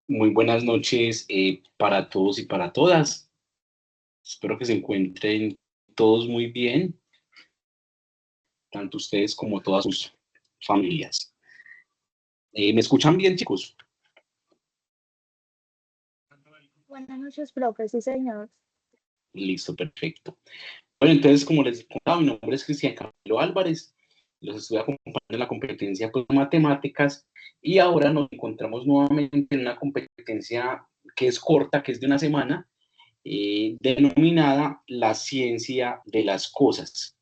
Muy buenas noches para todos y para todas. Espero que se encuentren todos muy bien, tanto ustedes como todas sus familias. ¿Me escuchan bien, chicos? Buenas noches, profe. Sí, señor. Listo, perfecto. Bueno, entonces, como les contaba, mi nombre es Cristian Camilo Álvarez. Los estoy acompañando en la competencia de matemáticas y ahora nos encontramos nuevamente en una competencia que es corta, que es de una semana, denominada la ciencia de las cosas.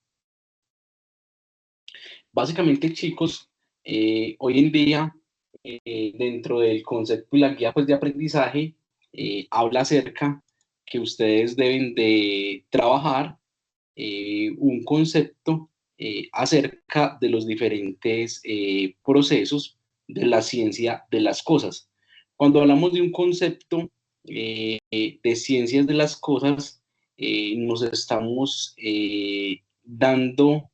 Básicamente, chicos, hoy en día, dentro del concepto y la guía pues, de aprendizaje, habla acerca que ustedes deben de trabajar un concepto acerca de los diferentes procesos de la ciencia de las cosas. Cuando hablamos de un concepto de ciencias de las cosas, nos estamos dando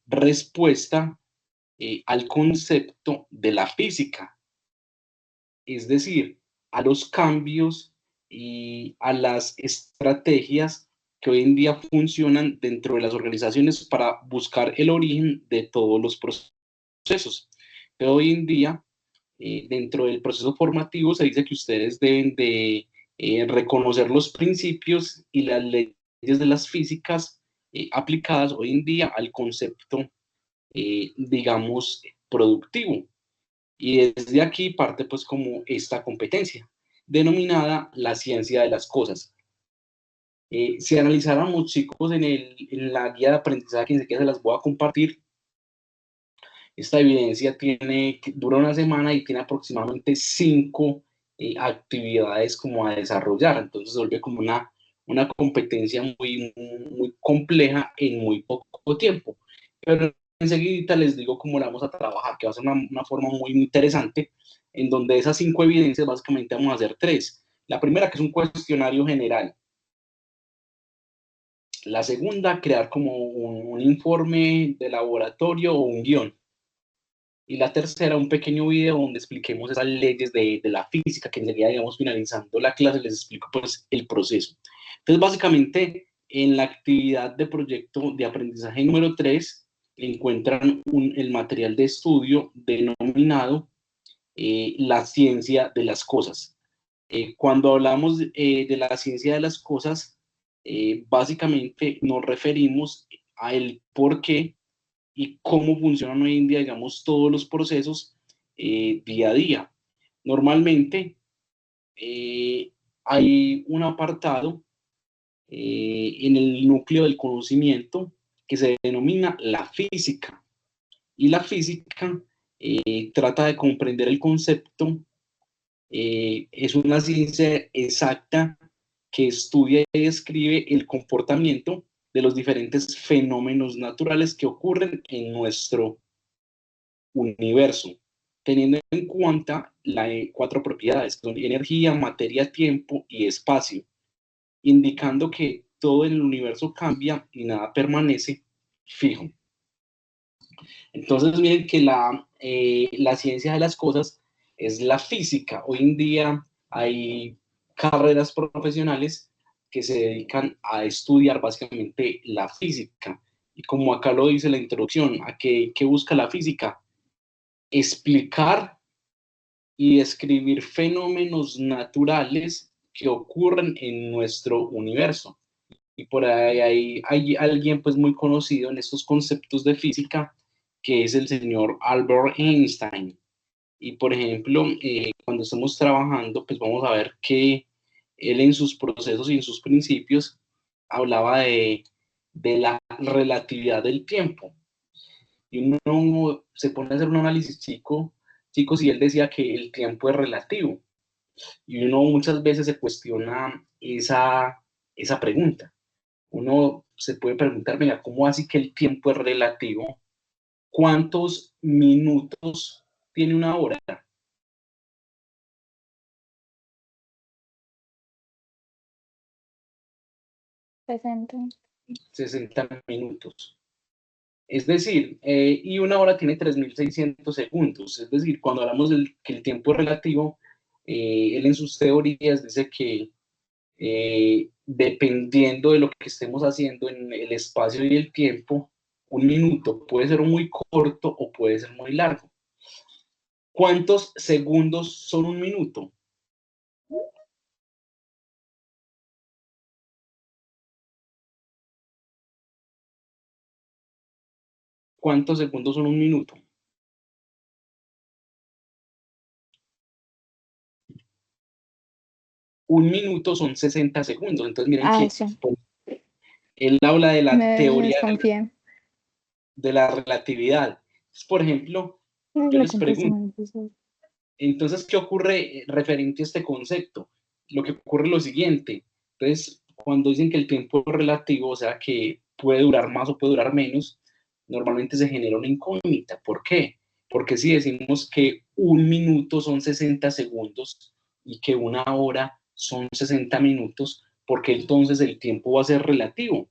respuesta al concepto de la física, es decir, a los cambios y a las estrategias que hoy en día funcionan dentro de las organizaciones para buscar el origen de todos los procesos. Pero hoy en día, dentro del proceso formativo, se dice que ustedes deben de reconocer los principios y las leyes de las físicas aplicadas hoy en día al concepto digamos, productivo. Y desde aquí parte pues como esta competencia, denominada la ciencia de las cosas. Si analizáramos, chicos, en la guía de aprendizaje que se las voy a compartir, esta evidencia dura una semana y tiene aproximadamente 5 actividades como a desarrollar. Entonces se vuelve como una competencia muy compleja en muy poco tiempo. Pero enseguida les digo cómo la vamos a trabajar, que va a ser una forma muy interesante, en donde esas 5 evidencias básicamente vamos a hacer 3. La primera, que es un cuestionario general. La segunda, crear como un informe de laboratorio o un guión. Y la tercera, un pequeño video donde expliquemos esas leyes de la física, que enseguida, digamos, finalizando la clase, les explico pues el proceso. Entonces, básicamente, en la actividad de proyecto de aprendizaje número 3, encuentran el material de estudio denominado la ciencia de las cosas. Cuando hablamos de la ciencia de las cosas, básicamente nos referimos a el por qué y cómo funcionan hoy en día, digamos, todos los procesos día a día. Normalmente hay un apartado en el núcleo del conocimiento que se denomina la física. Y la física trata de comprender el concepto, es una ciencia exacta que estudia y describe el comportamiento de los diferentes fenómenos naturales que ocurren en nuestro universo, teniendo en cuenta las 4 propiedades, que son energía, materia, tiempo y espacio, indicando que todo en el universo cambia y nada permanece fijo. Entonces, miren que la ciencia de las cosas es la física. Hoy en día hay carreras profesionales que se dedican a estudiar básicamente la física. Y como acá lo dice la introducción, ¿a qué busca la física? Explicar y describir fenómenos naturales que ocurren en nuestro universo. Y por ahí hay alguien pues muy conocido en estos conceptos de física, que es el señor Albert Einstein. Y por ejemplo, cuando estamos trabajando, pues vamos a ver que él en sus procesos y en sus principios hablaba de la relatividad del tiempo. Y uno se pone a hacer un análisis chicos, y él decía que el tiempo es relativo. Y uno muchas veces se cuestiona esa pregunta. Uno se puede preguntar, venga, ¿cómo así que el tiempo es relativo? ¿Cuántos minutos tiene una hora? 60. 60 minutos. Es decir, y una hora tiene 3.600 segundos. Es decir, cuando hablamos del que el tiempo es relativo, él en sus teorías dice que dependiendo de lo que estemos haciendo en el espacio y el tiempo, un minuto puede ser muy corto o puede ser muy largo. ¿Cuántos segundos son un minuto? ¿Cuántos segundos son un minuto? Un minuto son 60 segundos. Entonces, miren que Eso, él habla de la me teoría desconfié. de la relatividad. Entonces, por ejemplo, No yo lo les contesté pregunto, mal, pues, entonces, ¿qué ocurre referente a este concepto? Lo que ocurre es lo siguiente. Entonces, cuando dicen que el tiempo es relativo, o sea, que puede durar más o puede durar menos, normalmente se genera una incógnita. ¿Por qué? Porque si decimos que un minuto son 60 segundos y que una hora son 60 minutos, porque entonces el tiempo va a ser relativo.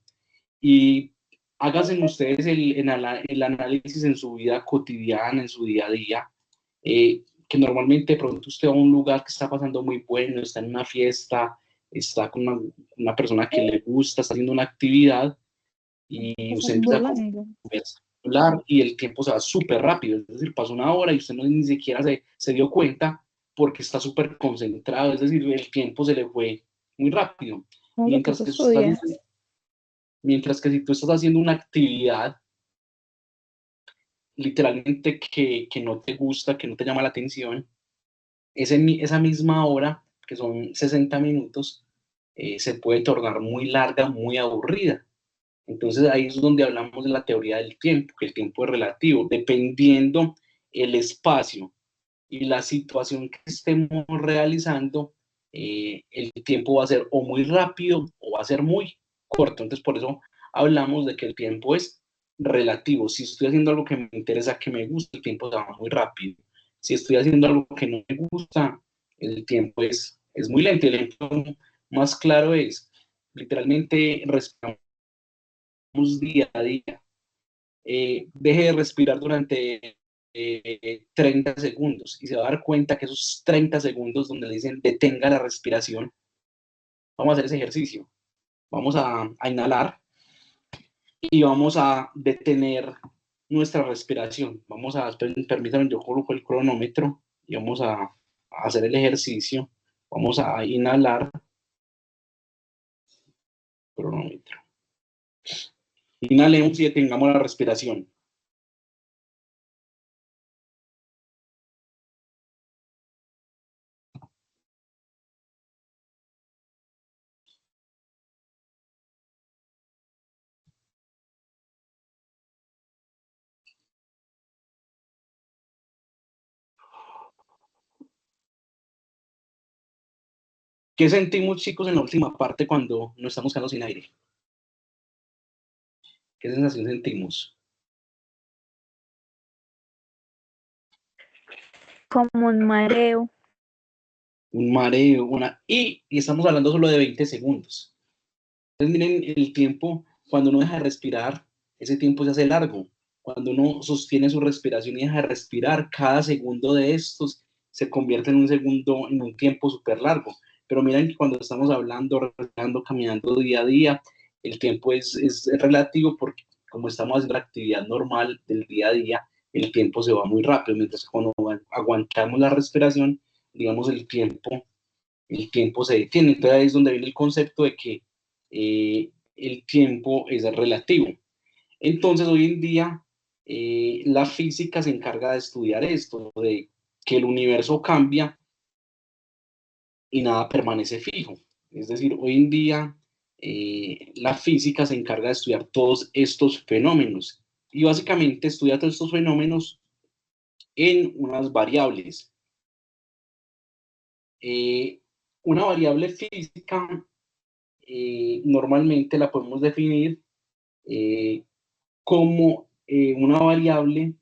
Y háganse ustedes el análisis en su vida cotidiana, en su día a día, que normalmente de pronto usted va a un lugar que está pasando muy bueno, está en una fiesta, está con una persona que le gusta, está haciendo una actividad y usted están empieza a burlando. hablar y el tiempo se va súper rápido, es decir, pasó una hora y usted no, ni siquiera se dio cuenta porque está súper concentrado, es decir, el tiempo se le fue muy rápido. No, lo que Mientras se que, usted está estudia. haciendo, mientras que si tú estás haciendo una actividad literalmente que no te gusta, que no te llama la atención, esa misma hora, que son 60 minutos, se puede tornar muy larga, muy aburrida. Entonces ahí es donde hablamos de la teoría del tiempo, que el tiempo es relativo, dependiendo el espacio y la situación que estemos realizando, el tiempo va a ser o muy rápido o va a ser muy corto. Entonces por eso hablamos de que el tiempo es relativo. Si estoy haciendo algo que me interesa, que me gusta, el tiempo se va muy rápido. Si estoy haciendo algo que no me gusta, el tiempo es muy lento. El ejemplo más claro es, literalmente, respiramos día a día. Deje de respirar durante 30 segundos y se va a dar cuenta que esos 30 segundos donde le dicen detenga la respiración, vamos a hacer ese ejercicio. Vamos a inhalar y vamos a detener nuestra respiración. Vamos a, permítanme, yo coloco el cronómetro y vamos a hacer el ejercicio. Vamos a inhalar, cronómetro. Inhalemos y detengamos la respiración. ¿Qué sentimos, chicos, en la última parte cuando nos estamos quedando sin aire? ¿Qué sensación sentimos? Como un mareo. Un mareo, y estamos hablando solo de 20 segundos. Entonces, miren el tiempo, cuando uno deja de respirar, ese tiempo se hace largo. Cuando uno sostiene su respiración y deja de respirar, cada segundo de estos se convierte en un segundo, en un tiempo súper largo. Pero miren que cuando estamos hablando, respirando, caminando día a día, el tiempo es relativo porque como estamos haciendo la actividad normal del día a día, el tiempo se va muy rápido, mientras que cuando aguantamos la respiración, digamos, el tiempo se detiene. Entonces ahí es donde viene el concepto de que el tiempo es relativo. Entonces hoy en día la física se encarga de estudiar esto, de que el universo cambia y nada permanece fijo. Es decir, hoy en día la física se encarga de estudiar todos estos fenómenos y básicamente estudia todos estos fenómenos en unas variables. Eh, una variable física normalmente la podemos definir como una variable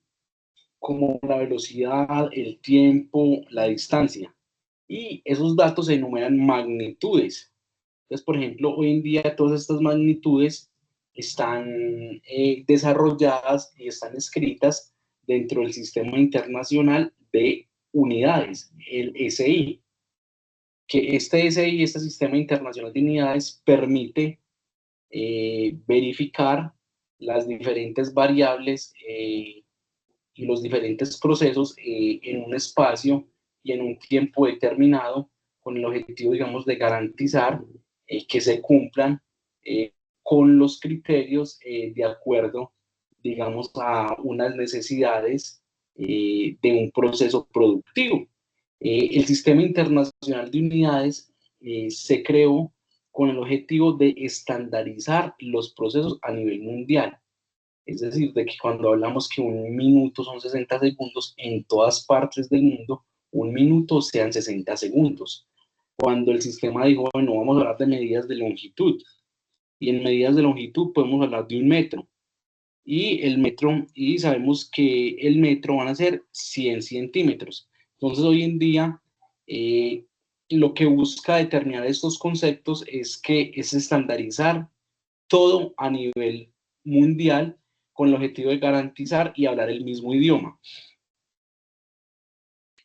como la velocidad, el tiempo, la distancia. Y esos datos se enumeran magnitudes. Entonces, por ejemplo, hoy en día todas estas magnitudes están desarrolladas y están escritas dentro del Sistema Internacional de Unidades, el SI. que este SI, este Sistema Internacional de Unidades, permite verificar las diferentes variables y los diferentes procesos en un espacio y en un tiempo determinado, con el objetivo, digamos, de garantizar que se cumplan con los criterios de acuerdo, digamos, a unas necesidades de un proceso productivo. El Sistema Internacional de Unidades se creó con el objetivo de estandarizar los procesos a nivel mundial. Es decir, de que cuando hablamos que un minuto son 60 segundos, en todas partes del mundo, un minuto sean 60 segundos. Cuando el sistema dijo, bueno, vamos a hablar de medidas de longitud, y en medidas de longitud podemos hablar de un metro, y sabemos que el metro van a ser 100 centímetros. Entonces, hoy en día, lo que busca determinar estos conceptos es estandarizar todo a nivel mundial con el objetivo de garantizar y hablar el mismo idioma.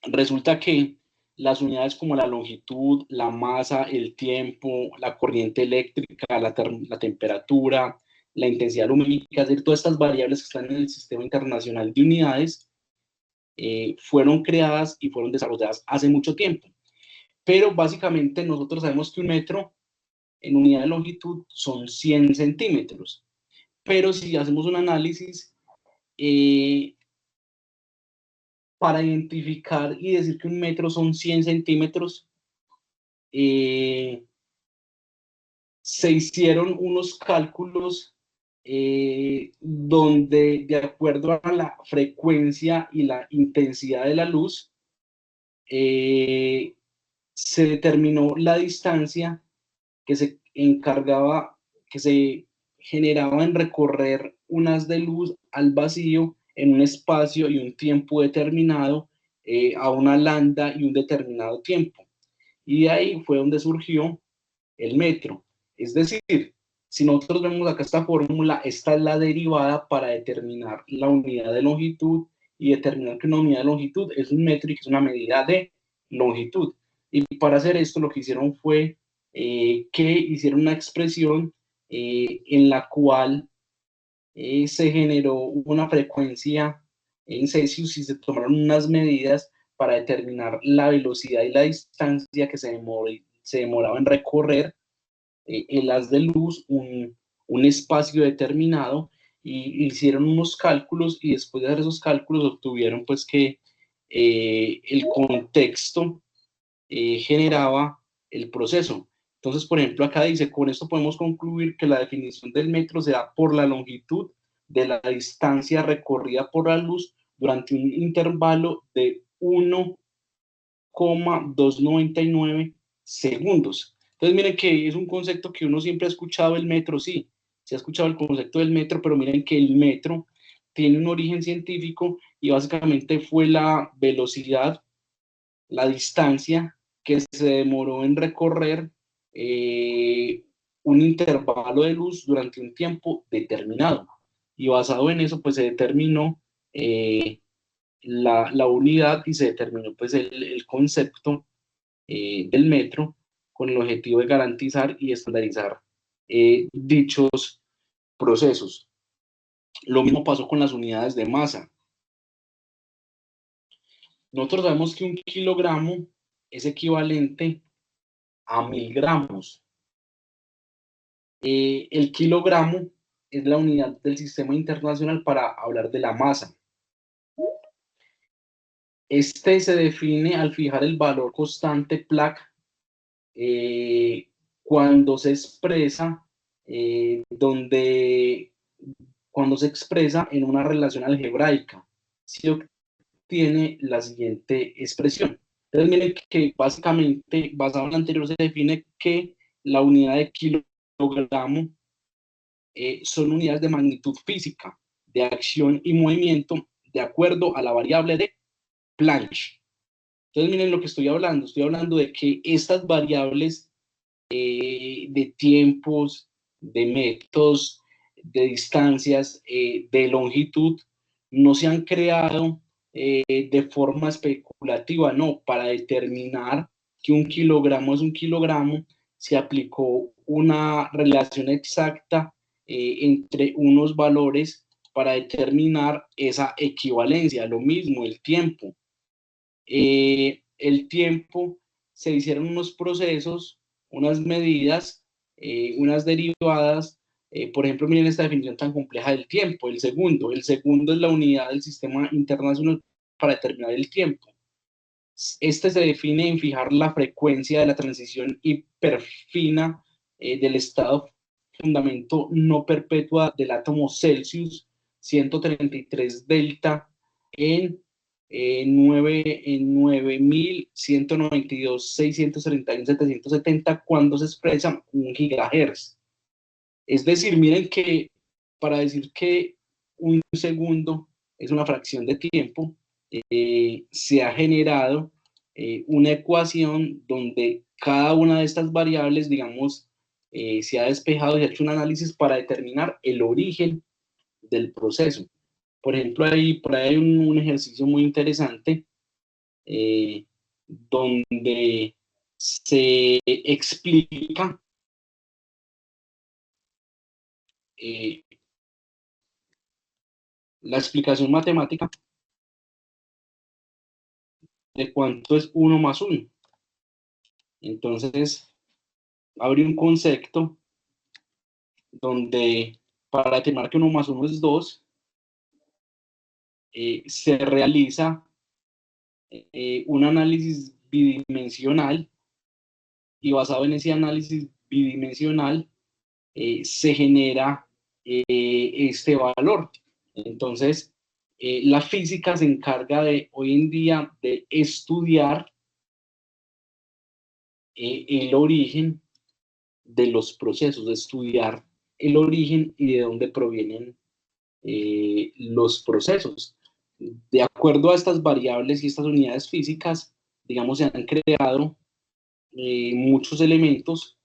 Resulta que las unidades como la longitud, la masa, el tiempo, la corriente eléctrica, la temperatura, la intensidad lumínica, es decir, todas estas variables que están en el Sistema Internacional de Unidades fueron creadas y fueron desarrolladas hace mucho tiempo. Pero básicamente nosotros sabemos que un metro en unidad de longitud son 100 centímetros. Pero si hacemos un análisis, para identificar y decir que un metro son 100 centímetros, se hicieron unos cálculos donde, de acuerdo a la frecuencia y la intensidad de la luz, se determinó la distancia que se encargaba, que se generaba en recorrer un haz de luz al vacío en un espacio y un tiempo determinado, a una lambda y un determinado tiempo. Y de ahí fue donde surgió el metro. Es decir, si nosotros vemos acá esta fórmula, esta es la derivada para determinar la unidad de longitud y determinar que una unidad de longitud es un metro y que es una medida de longitud. Y para hacer esto lo que hicieron fue que hicieron una expresión en la cual se generó una frecuencia en Celsius y se tomaron unas medidas para determinar la velocidad y la distancia que se demoraba en recorrer el haz de luz, un espacio determinado, y hicieron unos cálculos, y después de hacer esos cálculos obtuvieron pues que el contexto generaba el proceso. Entonces, por ejemplo, acá dice, con esto podemos concluir que la definición del metro se da por la longitud de la distancia recorrida por la luz durante un intervalo de 1,299 segundos. Entonces, miren que es un concepto que uno siempre ha escuchado, el metro, sí, se ha escuchado el concepto del metro, pero miren que el metro tiene un origen científico y básicamente fue la velocidad, la distancia que se demoró en recorrer un intervalo de luz durante un tiempo determinado. Y basado en eso, pues se determinó la unidad y se determinó pues el concepto del metro con el objetivo de garantizar y estandarizar dichos procesos. Lo mismo pasó con las unidades de masa. Nosotros sabemos que un kilogramo es equivalente a 1000 gramos. El kilogramo es la unidad del sistema internacional para hablar de la masa. Este se define al fijar el valor constante Planck cuando se expresa cuando se expresa en una relación algebraica, se obtiene la siguiente expresión. Entonces miren que básicamente, basado en lo anterior, se define que la unidad de kilogramo son unidades de magnitud física, de acción y movimiento, de acuerdo a la variable de Planck. Entonces miren lo que estoy hablando de que estas variables de tiempos, de métodos, de distancias, de longitud, no se han creado de forma especulativa, no, para determinar que 1 kilogramo es 1 kilogramo, se aplicó una relación exacta entre unos valores para determinar esa equivalencia. Lo mismo, el tiempo. El tiempo, se hicieron unos procesos, unas medidas, unas derivadas. Por ejemplo, miren esta definición tan compleja del tiempo, el segundo. El segundo es la unidad del sistema internacional para determinar el tiempo. Este se define en fijar la frecuencia de la transición hiperfina del estado fundamento no perpetua del átomo Celsius 133 delta en 9.192.631.770 cuando se expresa 1 GHz. Es decir, miren que para decir que 1 segundo es una fracción de tiempo, se ha generado una ecuación donde cada una de estas variables, digamos, se ha despejado y ha hecho un análisis para determinar el origen del proceso. Por ejemplo, por ahí hay un ejercicio muy interesante donde se explica la explicación matemática de cuánto es 1 más 1. Entonces, abre un concepto donde para determinar que 1 más 1 es 2, se realiza un análisis bidimensional y basado en ese análisis bidimensional se genera este valor. Entonces, la física se encarga de hoy en día de estudiar el origen de los procesos, de estudiar el origen y de dónde provienen los procesos. De acuerdo a estas variables y estas unidades físicas, digamos, se han creado muchos elementos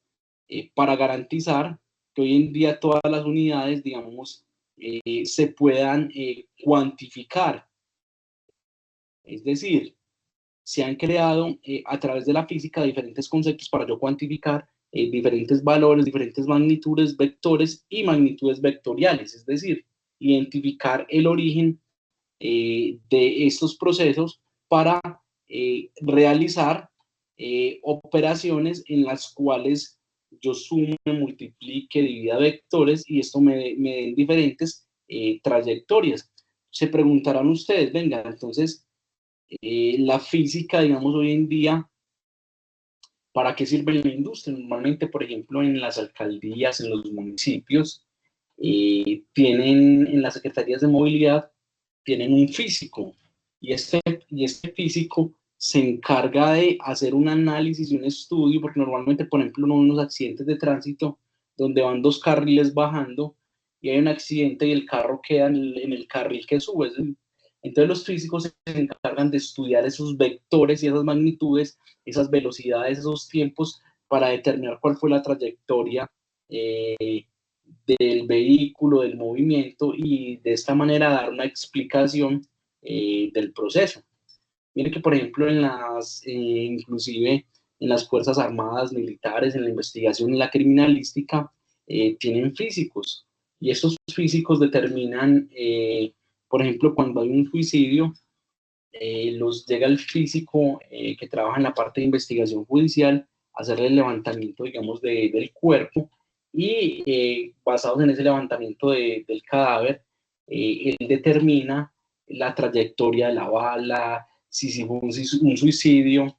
para garantizar que hoy en día todas las unidades, digamos, se puedan cuantificar. Es decir, se han creado a través de la física diferentes conceptos para yo cuantificar diferentes valores, diferentes magnitudes, vectores y magnitudes vectoriales. Es decir, identificar el origen de estos procesos para realizar operaciones en las cuales yo sume, multiplique, divida vectores y esto me den diferentes trayectorias. Se preguntarán ustedes, venga, entonces, la física, digamos, hoy en día, ¿para qué sirve en la industria? Normalmente, por ejemplo, en las alcaldías, en los municipios, tienen en las secretarías de movilidad, tienen un físico y este físico se encarga de hacer un análisis y un estudio, porque normalmente, por ejemplo, unos accidentes de tránsito donde van dos carriles bajando y hay un accidente y el carro queda en el carril que sube. Entonces los físicos se encargan de estudiar esos vectores y esas magnitudes, esas velocidades, esos tiempos, para determinar cuál fue la trayectoria del vehículo, del movimiento, y de esta manera dar una explicación del proceso. Miren que, por ejemplo, inclusive en las Fuerzas Armadas, militares, en la investigación, en la criminalística, tienen físicos. Y estos físicos determinan, por ejemplo, cuando hay un suicidio, llega el físico que trabaja en la parte de investigación judicial a hacer el levantamiento, digamos, del cuerpo y basados en ese levantamiento del cadáver, él determina la trayectoria de la bala, si fue un suicidio,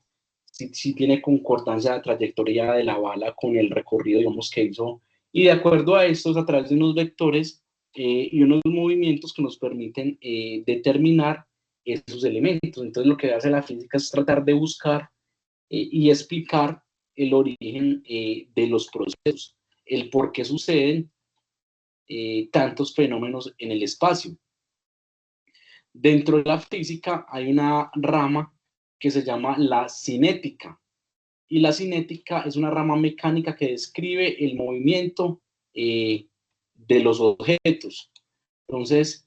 si tiene concordancia la trayectoria de la bala con el recorrido, digamos, que hizo. Y de acuerdo a estos, a través de unos vectores y unos movimientos que nos permiten determinar esos elementos. Entonces, lo que hace la física es tratar de buscar y explicar el origen de los procesos, el por qué suceden tantos fenómenos en el espacio. Dentro de la física hay una rama que se llama la cinética, y la cinética es una rama mecánica que describe el movimiento de los objetos. Entonces,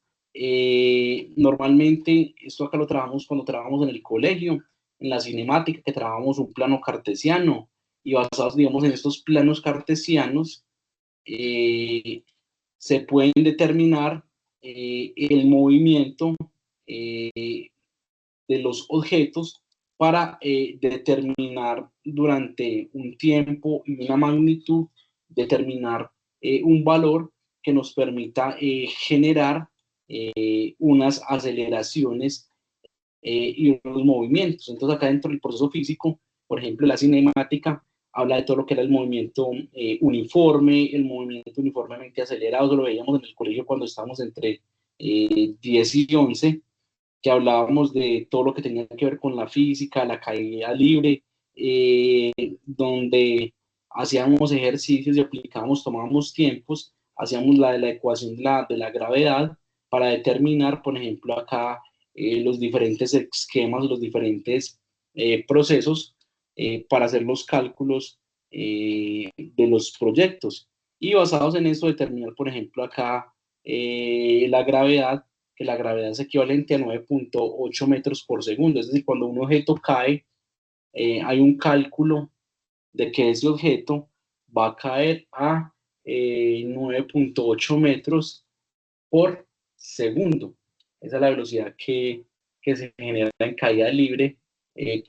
normalmente, esto acá lo trabajamos cuando trabajamos en el colegio, en la cinemática, que trabajamos un plano cartesiano, y basados, digamos, en estos planos cartesianos, se pueden determinar el movimiento de los objetos para determinar durante un tiempo y una magnitud, determinar un valor que nos permita generar unas aceleraciones y unos movimientos. Entonces acá dentro del proceso físico, por ejemplo, la cinemática habla de todo lo que era el movimiento uniforme, el movimiento uniformemente acelerado, eso lo veíamos en el colegio cuando estábamos entre 10 y 11, que hablábamos de todo lo que tenía que ver con la física, la caída libre, donde hacíamos ejercicios y aplicábamos, tomábamos tiempos, hacíamos la de la ecuación de la gravedad para determinar, por ejemplo, acá los diferentes esquemas, los diferentes procesos para hacer los cálculos de los proyectos. Y basados en eso, determinar, por ejemplo, acá la gravedad, que la gravedad es equivalente a 9.8 metros por segundo. Es decir, cuando un objeto cae, hay un cálculo de que ese objeto va a caer a 9.8 metros por segundo. Esa es la velocidad que se genera en caída libre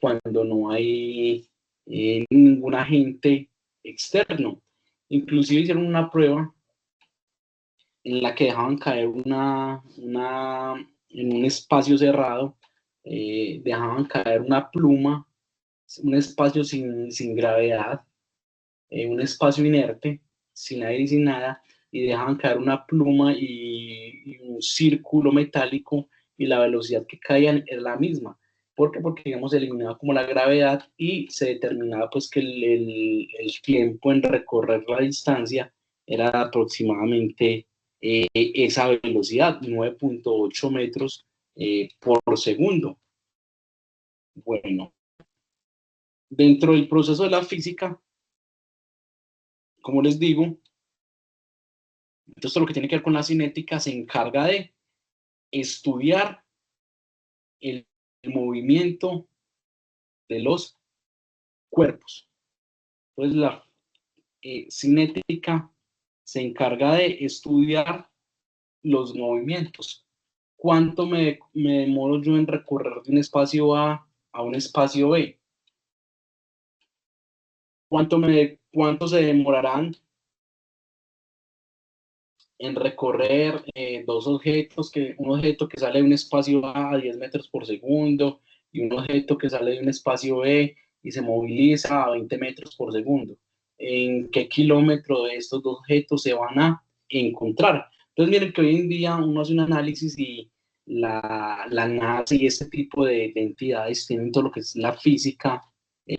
cuando no hay ningún agente externo. Inclusive hicieron una prueba en la que dejaban caer en un espacio cerrado, dejaban caer una pluma, un espacio sin gravedad, un espacio inerte, sin aire y sin nada, y dejaban caer una pluma y un círculo metálico, y la velocidad que caían era la misma. ¿Por qué? Porque, digamos, se eliminaba como la gravedad y se determinaba pues que el tiempo en recorrer la distancia era aproximadamente esa velocidad, 9.8 metros por segundo. Bueno, dentro del proceso de la física, como les digo, entonces todo lo que tiene que ver con la cinética se encarga de estudiar el movimiento de los cuerpos. Entonces la cinética se encarga de estudiar los movimientos. ¿Cuánto me demoro yo en recorrer de un espacio A un espacio B? ¿Cuánto se demorarán en recorrer dos objetos, un objeto que sale de un espacio A 10 metros por segundo y un objeto que sale de un espacio B y se moviliza a 20 metros por segundo? ¿En qué kilómetro de estos dos objetos se van a encontrar? Entonces miren que hoy en día uno hace un análisis y la NASA y este tipo de entidades tienen todo lo que es la física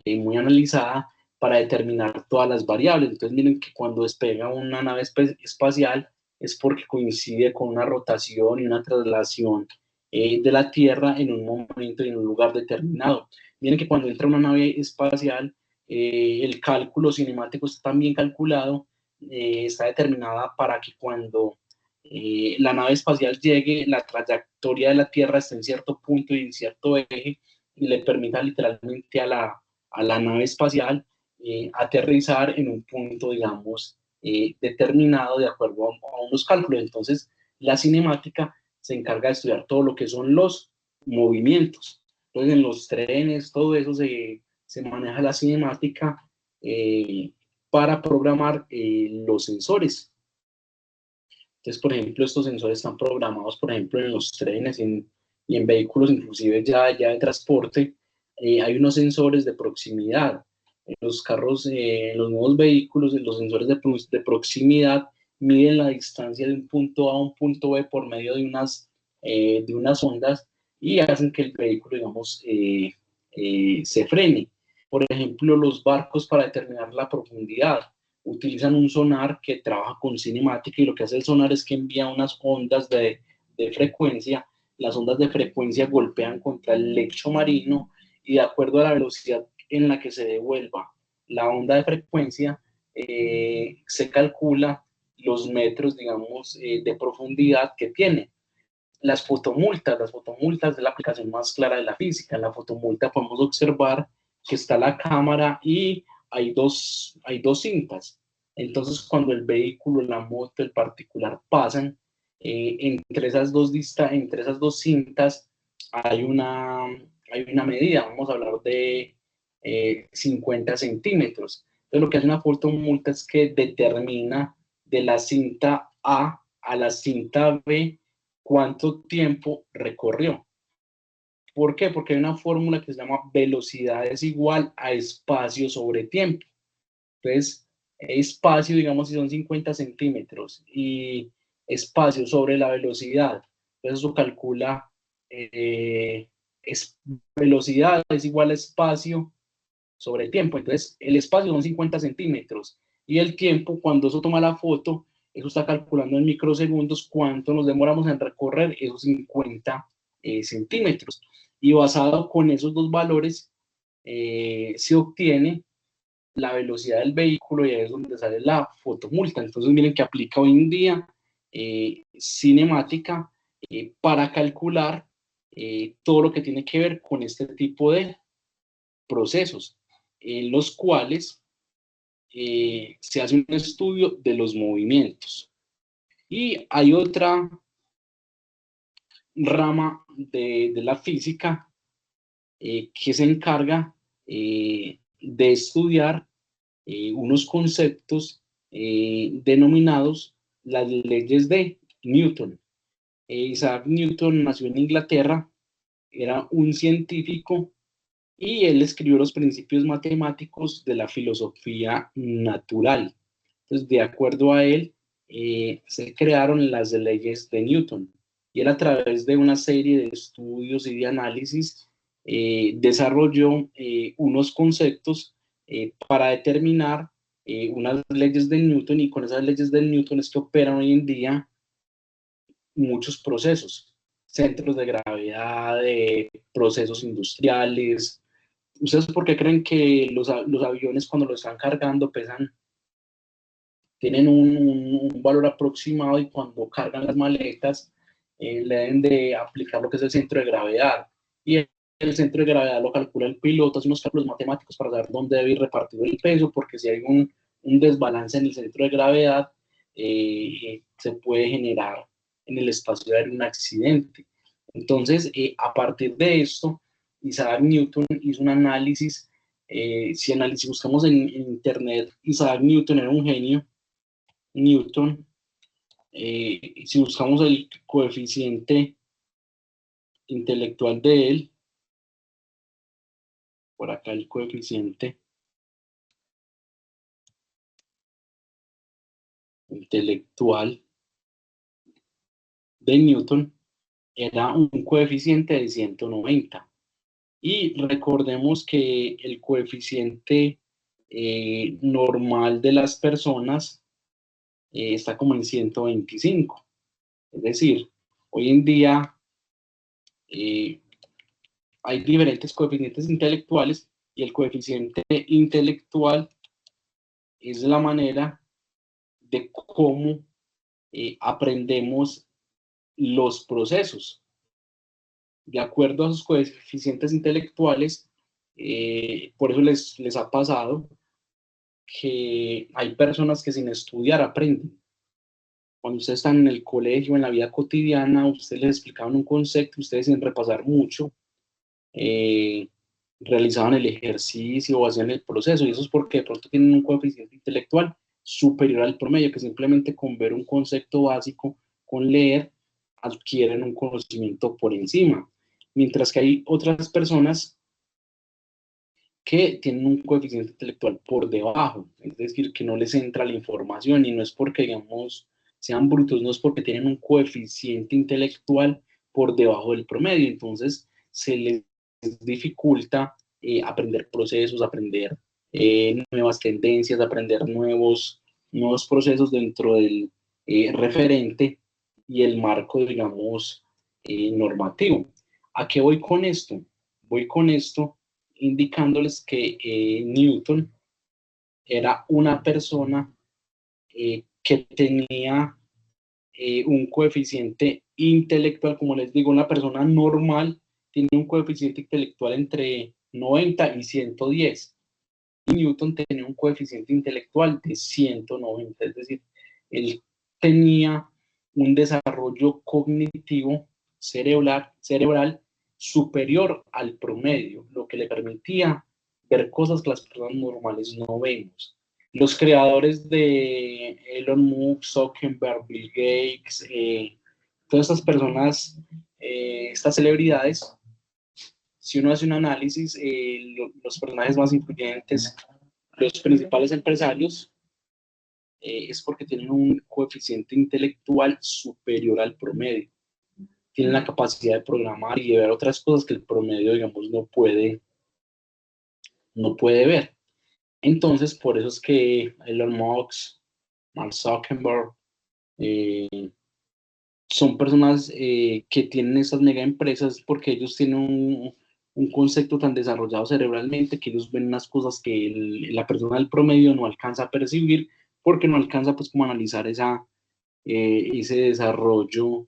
muy analizada para determinar todas las variables. Entonces miren que cuando despega una nave espacial es porque coincide con una rotación y una traslación de la Tierra en un momento y en un lugar determinado. Miren que cuando entra una nave espacial, el cálculo cinemático está tan bien calculado, está determinada para que cuando la nave espacial llegue, la trayectoria de la Tierra esté en cierto punto y en cierto eje, y le permita literalmente a la nave espacial aterrizar en un punto, digamos, determinado de acuerdo a unos cálculos. Entonces, la cinemática se encarga de estudiar todo lo que son los movimientos. Entonces, en los trenes, todo eso se maneja la cinemática para programar los sensores. Entonces, por ejemplo, estos sensores están programados, por ejemplo, en los trenes y en vehículos, inclusive ya de transporte. Hay unos sensores de proximidad. En los carros, en los nuevos vehículos, los sensores de proximidad miden la distancia de un punto A a un punto B por medio de unas ondas y hacen que el vehículo, digamos, se frene. Por ejemplo, los barcos para determinar la profundidad utilizan un sonar que trabaja con cinemática, y lo que hace el sonar es que envía unas ondas de frecuencia. Las ondas de frecuencia golpean contra el lecho marino y de acuerdo a la velocidad en la que se devuelva la onda de frecuencia, se calcula los metros, digamos, de profundidad que tiene. las fotomultas es la aplicación más clara de la física. En la fotomulta podemos observar que está la cámara y hay dos cintas. Entonces, cuando el vehículo, la moto, el particular pasan, entre esas dos cintas hay hay una medida, vamos a hablar de 50 centímetros. Entonces, lo que hace una fotomulta es que determina de la cinta a la cinta B cuánto tiempo recorrió. ¿Por qué? Porque hay una fórmula que se llama velocidad es igual a espacio sobre tiempo. Entonces, espacio, digamos, si son 50 centímetros y espacio sobre la velocidad, entonces eso calcula es, velocidad es igual a espacio sobre tiempo. Entonces, el espacio son 50 centímetros y el tiempo, cuando eso toma la foto, eso está calculando en microsegundos cuánto nos demoramos en recorrer esos 50 centímetros. Y basado con esos dos valores, se obtiene la velocidad del vehículo y ahí es donde sale la fotomulta. Entonces, miren que aplica hoy en día cinemática para calcular todo lo que tiene que ver con este tipo de procesos, en los cuales se hace un estudio de los movimientos. Y hay otra rama de la física que se encarga de estudiar unos conceptos denominados las leyes de Newton. Isaac Newton nació en Inglaterra, era un científico y él escribió los principios matemáticos de la filosofía natural. Entonces, de acuerdo a él, se crearon las leyes de Newton. Y él, a través de una serie de estudios y de análisis, desarrolló unos conceptos para determinar unas leyes de Newton, y con esas leyes de Newton es que operan hoy en día muchos procesos, centros de gravedad, procesos industriales. ¿Ustedes por qué creen que los aviones, cuando los están cargando, tienen un valor aproximado, y cuando cargan las maletas le deben de aplicar lo que es el centro de gravedad? Y el centro de gravedad lo calcula el piloto, hace unos cálculos matemáticos para saber dónde debe ir repartido el peso, porque si hay un desbalance en el centro de gravedad, se puede generar en el espacio aéreo un accidente. Entonces, a partir de esto, Isaac Newton hizo un análisis. Si buscamos en internet, Isaac Newton era un genio. Newton, si buscamos el coeficiente intelectual de él, por acá el coeficiente intelectual de Newton era un coeficiente de 190. Y recordemos que el coeficiente normal de las personas está como en 125. Es decir, hoy en día eh, hay diferentes coeficientes intelectuales, y el coeficiente intelectual es la manera de cómo aprendemos los procesos. De acuerdo a sus coeficientes intelectuales, por eso les ha pasado que hay personas que sin estudiar aprenden. Cuando ustedes están en el colegio, en la vida cotidiana, ustedes les explicaban un concepto, ustedes sin repasar mucho, eh, realizaban el ejercicio o hacían el proceso, y eso es porque de pronto tienen un coeficiente intelectual superior al promedio, que simplemente con ver un concepto básico, con leer, adquieren un conocimiento por encima. Mientras que hay otras personas que tienen un coeficiente intelectual por debajo, es decir, que no les entra la información, y no es porque, digamos, sean brutos, no es porque tienen un coeficiente intelectual por debajo del promedio. Entonces se les dificulta aprender procesos, aprender nuevas tendencias, aprender nuevos procesos dentro del referente y el marco, digamos, normativo. ¿A qué voy con esto? Voy con esto indicándoles que Newton era una persona que tenía un coeficiente intelectual, como les digo, una persona normal tiene un coeficiente intelectual entre 90 y 110. Y Newton tenía un coeficiente intelectual de 190, es decir, él tenía un desarrollo cognitivo cerebral superior al promedio, lo que le permitía ver cosas que las personas normales no vemos. Los creadores de Elon Musk, Zuckerberg, Bill Gates, todas estas personas, estas celebridades, si uno hace un análisis, los personajes más influyentes, los principales empresarios, es porque tienen un coeficiente intelectual superior al promedio. Tienen la capacidad de programar y de ver otras cosas que el promedio, digamos, no puede ver. Entonces, por eso es que Elon Musk, Mark Zuckerberg, eh, son personas que tienen esas mega empresas porque ellos tienen un concepto tan desarrollado cerebralmente que ellos ven unas cosas que la persona del promedio no alcanza a percibir porque no alcanza pues como a analizar ese desarrollo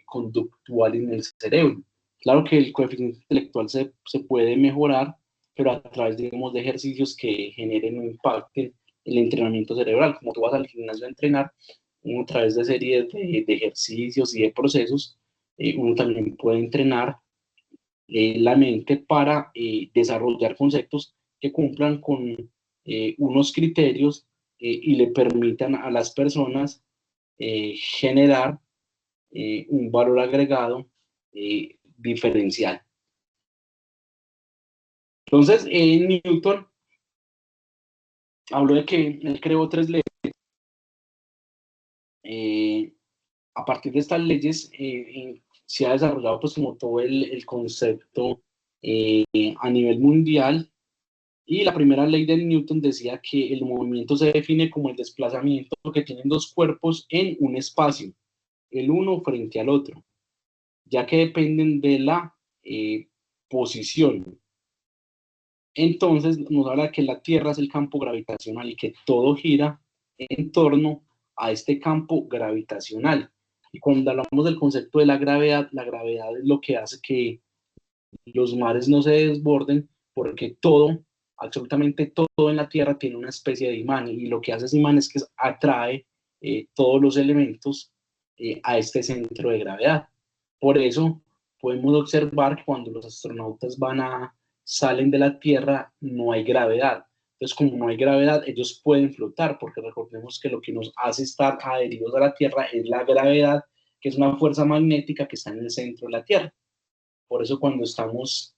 conductual en el cerebro. Claro que el coeficiente intelectual se puede mejorar, pero a través, digamos, de ejercicios que generen un impacto en el entrenamiento cerebral. Como tú vas al gimnasio a entrenar, uno a través de series de ejercicios y de procesos, uno también puede entrenar la mente para desarrollar conceptos que cumplan con unos criterios y le permitan a las personas generar un valor agregado diferencial. Entonces, Newton habló de que él creó tres leyes. A partir de estas leyes se ha desarrollado pues como todo el concepto a nivel mundial. Y la primera ley de Newton decía que el movimiento se define como el desplazamiento que tienen dos cuerpos en un espacio, el uno frente al otro, ya que dependen de la posición. Entonces nos habla que la Tierra es el campo gravitacional y que todo gira en torno a este campo gravitacional. Y cuando hablamos del concepto de la gravedad es lo que hace que los mares no se desborden porque todo, absolutamente todo en la Tierra tiene una especie de imán y lo que hace ese imán es que atrae todos los elementos a este centro de gravedad. Por eso podemos observar que cuando los astronautas salen de la Tierra no hay gravedad. Entonces, como no hay gravedad, ellos pueden flotar, porque recordemos que lo que nos hace estar adheridos a la Tierra es la gravedad, que es una fuerza magnética que está en el centro de la Tierra. Por eso cuando estamos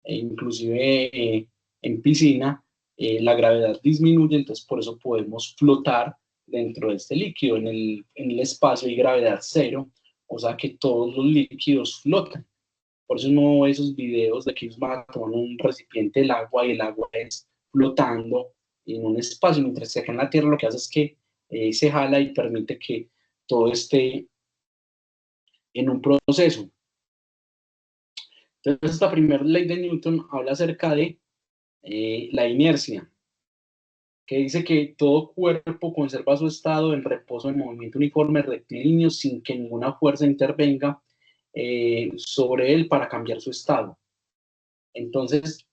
inclusive en piscina, la gravedad disminuye, entonces por eso podemos flotar dentro de este líquido. En el espacio hay gravedad cero, o sea que todos los líquidos flotan. Por eso no esos videos de que ellos van a tomar un recipiente del agua y el agua es flotando en un espacio, mientras que acá en la Tierra lo que hace es que se jala y permite que todo esté en un proceso. Entonces, esta primera ley de Newton habla acerca de la inercia, que dice que todo cuerpo conserva su estado en reposo en movimiento uniforme, rectilíneo, sin que ninguna fuerza intervenga sobre él para cambiar su estado. Entonces,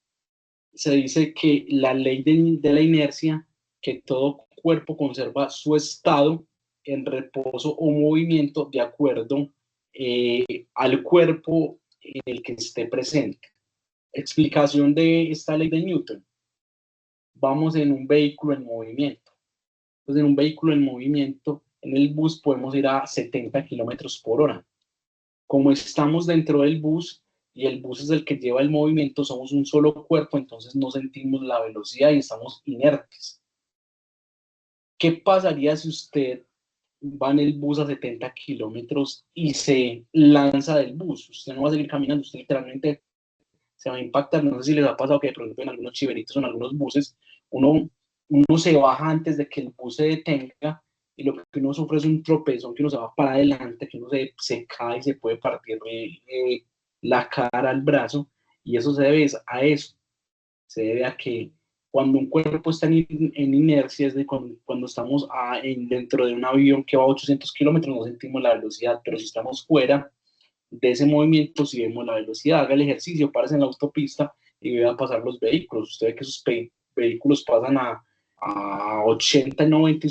se dice que la ley de la inercia, que todo cuerpo conserva su estado en reposo o movimiento de acuerdo al cuerpo en el que esté presente. Explicación de esta ley de Newton. Vamos en un vehículo en movimiento. Entonces, en un vehículo en movimiento, en el bus podemos ir a 70 kilómetros por hora. Como estamos dentro del bus y el bus es el que lleva el movimiento, somos un solo cuerpo, entonces no sentimos la velocidad y estamos inertes. ¿Qué pasaría si usted va en el bus a 70 kilómetros y se lanza del bus? Usted no va a seguir caminando, usted literalmente se va a impactar. No sé si les ha pasado que de pronto en algunos chiveritos o en algunos buses uno se baja antes de que el bus se detenga y lo que uno sufre es un tropezón, que uno se va para adelante, que uno se cae y se puede partir la cara, el brazo, y eso se debe a eso, se debe a que Cuando un cuerpo está en inercia, es de cuando estamos dentro de un avión que va a 800 kilómetros, no sentimos la velocidad, pero si estamos fuera de ese movimiento, si vemos la velocidad. Haga el ejercicio, párese en la autopista y vea pasar los vehículos. Usted ve que esos vehículos pasan a 80, 90,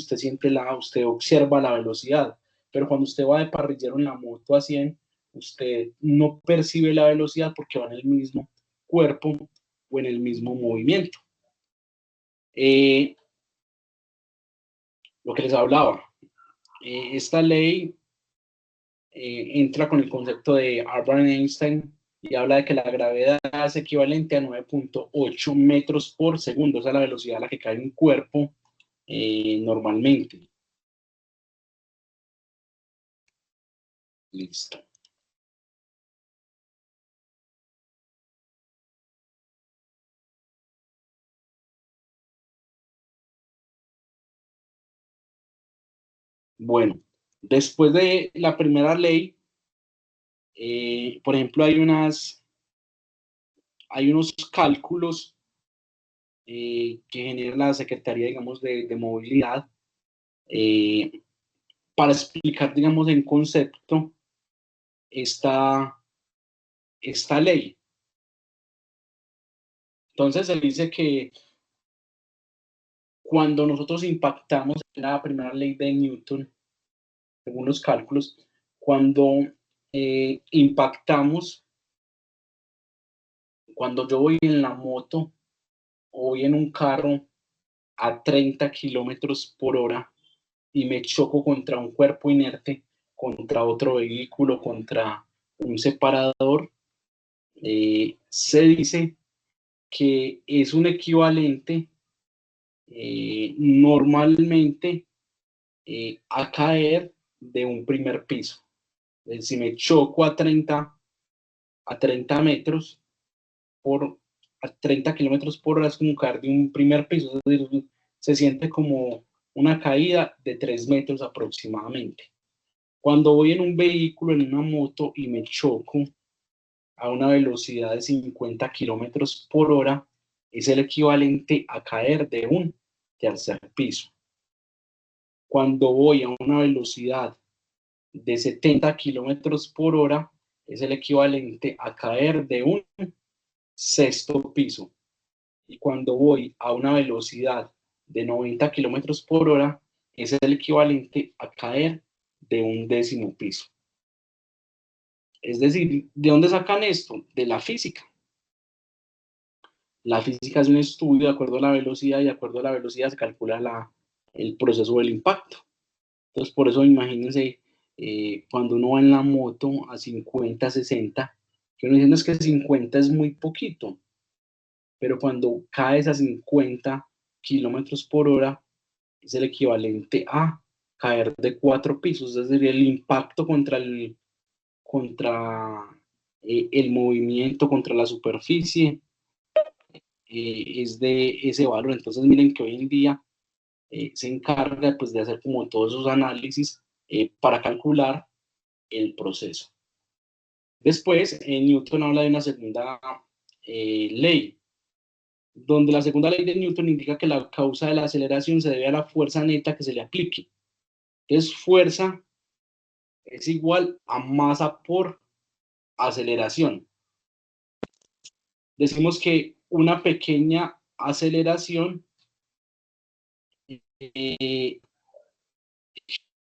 usted observa la velocidad. Pero cuando usted va de parrillero en la moto a 100, usted no percibe la velocidad porque va en el mismo cuerpo o en el mismo movimiento. Lo que les hablaba, esta ley entra con el concepto de Albert Einstein y habla de que la gravedad es equivalente a 9.8 metros por segundo. Esa es la velocidad a la que cae un cuerpo normalmente. Listo. Bueno, después de la primera ley, por ejemplo, hay unos cálculos que genera la Secretaría, digamos, de Movilidad para explicar, digamos, en concepto esta ley. Entonces se dice que cuando nosotros impactamos en la primera ley de Newton, según los cálculos, cuando impactamos, cuando yo voy en la moto o voy en un carro a 30 kilómetros por hora y me choco contra un cuerpo inerte, contra otro vehículo, contra un separador, se dice que es un equivalente normalmente a caer de un primer piso. Si me choco a 30 metros a 30 kilómetros por hora, es como caer de un primer piso, es decir, se siente como una caída de 3 metros aproximadamente. Cuando voy en un vehículo, en una moto, y me choco a una velocidad de 50 kilómetros por hora, es el equivalente a caer de un tercer piso. Cuando voy a una velocidad de 70 kilómetros por hora, es el equivalente a caer de un sexto piso. Y cuando voy a una velocidad de 90 kilómetros por hora, es el equivalente a caer de un décimo piso. Es decir, ¿de dónde sacan esto? De la física. La física es un estudio de acuerdo a la velocidad y de acuerdo a la velocidad se calcula el proceso del impacto. Entonces, por eso imagínense cuando uno va en la moto a 50, 60, que uno dice, no, es que 50 es muy poquito, pero cuando caes a 50 kilómetros por hora, es el equivalente a caer de 4 pisos, es decir, el impacto contra el movimiento, contra la superficie, es de ese valor. Entonces, miren que hoy en día se encarga pues, de hacer como todos esos análisis para calcular el proceso. Después, Newton habla de una segunda ley, donde la segunda ley de Newton indica que la causa de la aceleración se debe a la fuerza neta que se le aplique. Entonces, fuerza es igual a masa por aceleración. Decimos que una pequeña aceleración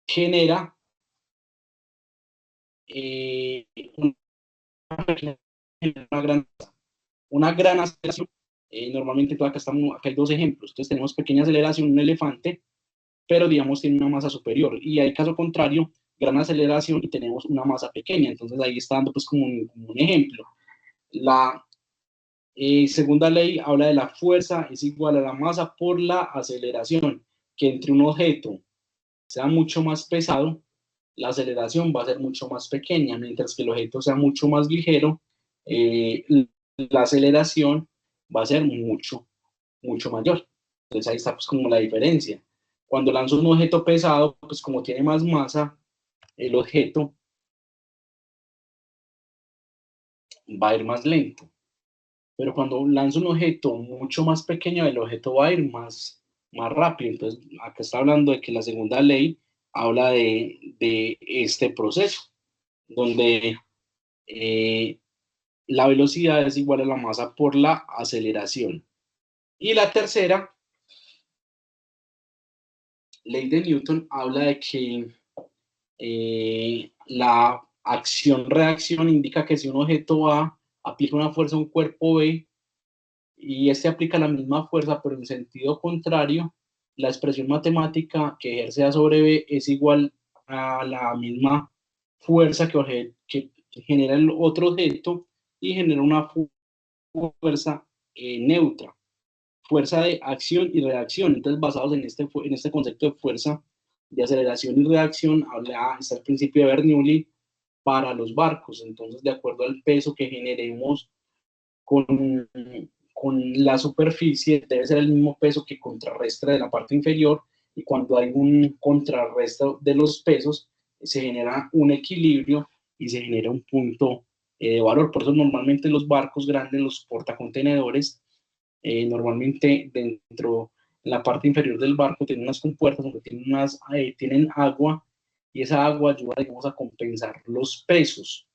genera una gran aceleración. Normalmente acá hay dos ejemplos. Entonces tenemos pequeña aceleración, un elefante, pero digamos tiene una masa superior. Y hay caso contrario, gran aceleración y tenemos una masa pequeña. Entonces ahí está dando pues como un ejemplo. La segunda ley habla de la fuerza es igual a la masa por la aceleración, que entre un objeto sea mucho más pesado, la aceleración va a ser mucho más pequeña, mientras que el objeto sea mucho más ligero, la aceleración va a ser mucho, mucho mayor. Entonces ahí está pues como la diferencia. Cuando lanzo un objeto pesado, pues como tiene más masa, el objeto va a ir más lento. pero cuando lanzo un objeto mucho más pequeño, el objeto va a ir más rápido. Entonces, acá está hablando de que la segunda ley habla de este proceso, donde eh, la velocidad es igual a la masa por la aceleración. Y la tercera ley de Newton habla de que la acción-reacción indica que si un objeto A aplica una fuerza a un cuerpo B y este aplica la misma fuerza pero en sentido contrario, la expresión matemática que ejerce A sobre B es igual a la misma fuerza que genera el otro objeto y genera una fuerza neutra, fuerza de acción y reacción. Entonces, basados en este concepto de fuerza de aceleración y reacción, está el principio de Bernoulli para los barcos. Entonces, de acuerdo al peso que generemos con, con la superficie, debe ser el mismo peso que contrarrestra de la parte inferior, y cuando hay un contrarresto de los pesos, se genera un equilibrio y se genera un punto de valor. Por eso normalmente los barcos grandes, los portacontenedores, normalmente dentro, en la parte inferior del barco tienen unas compuertas donde tienen agua, y esa agua ayuda, digamos, a compensar los pesos.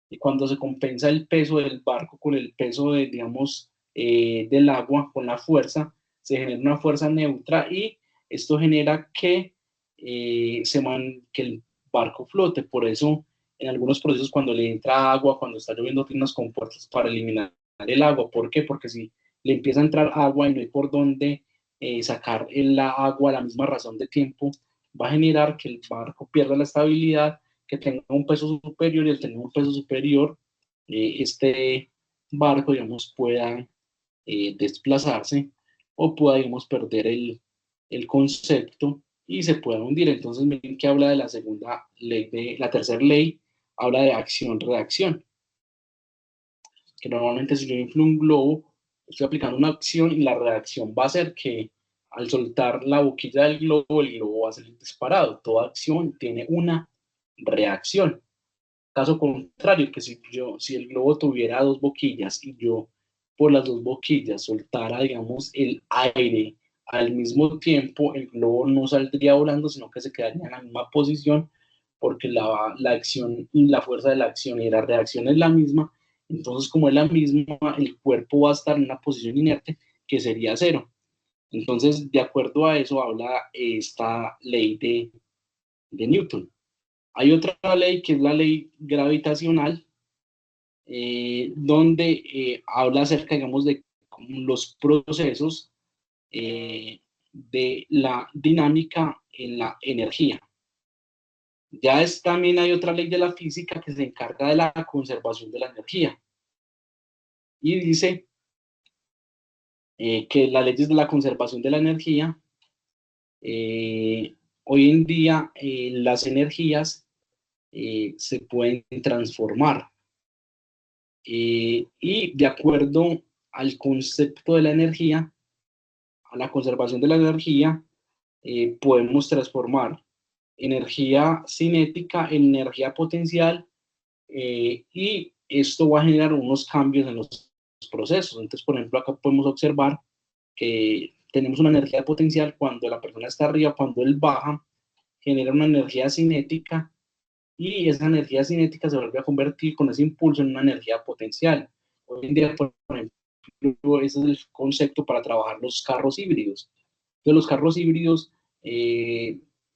Y cuando se compensa el peso del barco con el peso de, digamos, del agua, con la fuerza, se genera una fuerza neutra, y esto genera que el barco flote. Por eso, en algunos procesos, cuando le entra agua, cuando está lloviendo, tiene unas compuertas para eliminar el agua. ¿Por qué? Porque si le empieza a entrar agua y no hay por dónde sacar el agua a la misma razón de tiempo, va a generar que el barco pierda la estabilidad, que tenga un peso superior, y al tener un peso superior, este barco, digamos, pueda desplazarse, o pueda, digamos, perder el concepto y se pueda hundir. Entonces, miren que habla de la segunda ley, la tercera ley, habla de acción-reacción, que normalmente si yo inflo un globo, estoy aplicando una acción y la reacción va a ser que al soltar la boquilla del globo, el globo va a salir disparado. Toda acción tiene una reacción. Caso contrario, que si el globo tuviera dos boquillas y yo por las dos boquillas soltara, digamos, el aire al mismo tiempo, el globo no saldría volando, sino que se quedaría en la misma posición, porque la acción y la fuerza de la acción y la reacción es la misma. Entonces, como es la misma, el cuerpo va a estar en una posición inerte que sería cero. Entonces, de acuerdo a eso, habla esta ley de Newton. Hay otra ley que es la ley gravitacional, donde habla acerca, digamos, de los procesos de la dinámica en la energía. También hay otra ley de la física que se encarga de la conservación de la energía, y dice que las leyes de la conservación de la energía, hoy en día las energías se pueden transformar. Y de acuerdo al concepto de la energía, a la conservación de la energía, podemos transformar energía cinética en energía potencial, y esto va a generar unos cambios en los procesos. Entonces, por ejemplo, acá podemos observar que tenemos una energía potencial cuando la persona está arriba. Cuando él baja, genera una energía cinética, y esa energía cinética se vuelve a convertir con ese impulso en una energía potencial. Hoy en día, por ejemplo, ese es el concepto para trabajar los carros híbridos. Entonces, los carros híbridos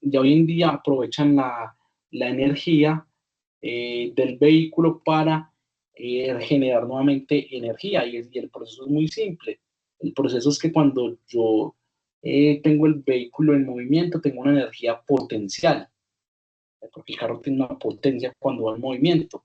ya hoy en día aprovechan la energía del vehículo para generar nuevamente energía, y el proceso es muy simple. El proceso es que cuando yo tengo el vehículo en movimiento, tengo una energía potencial, porque el carro tiene una potencia cuando va en movimiento.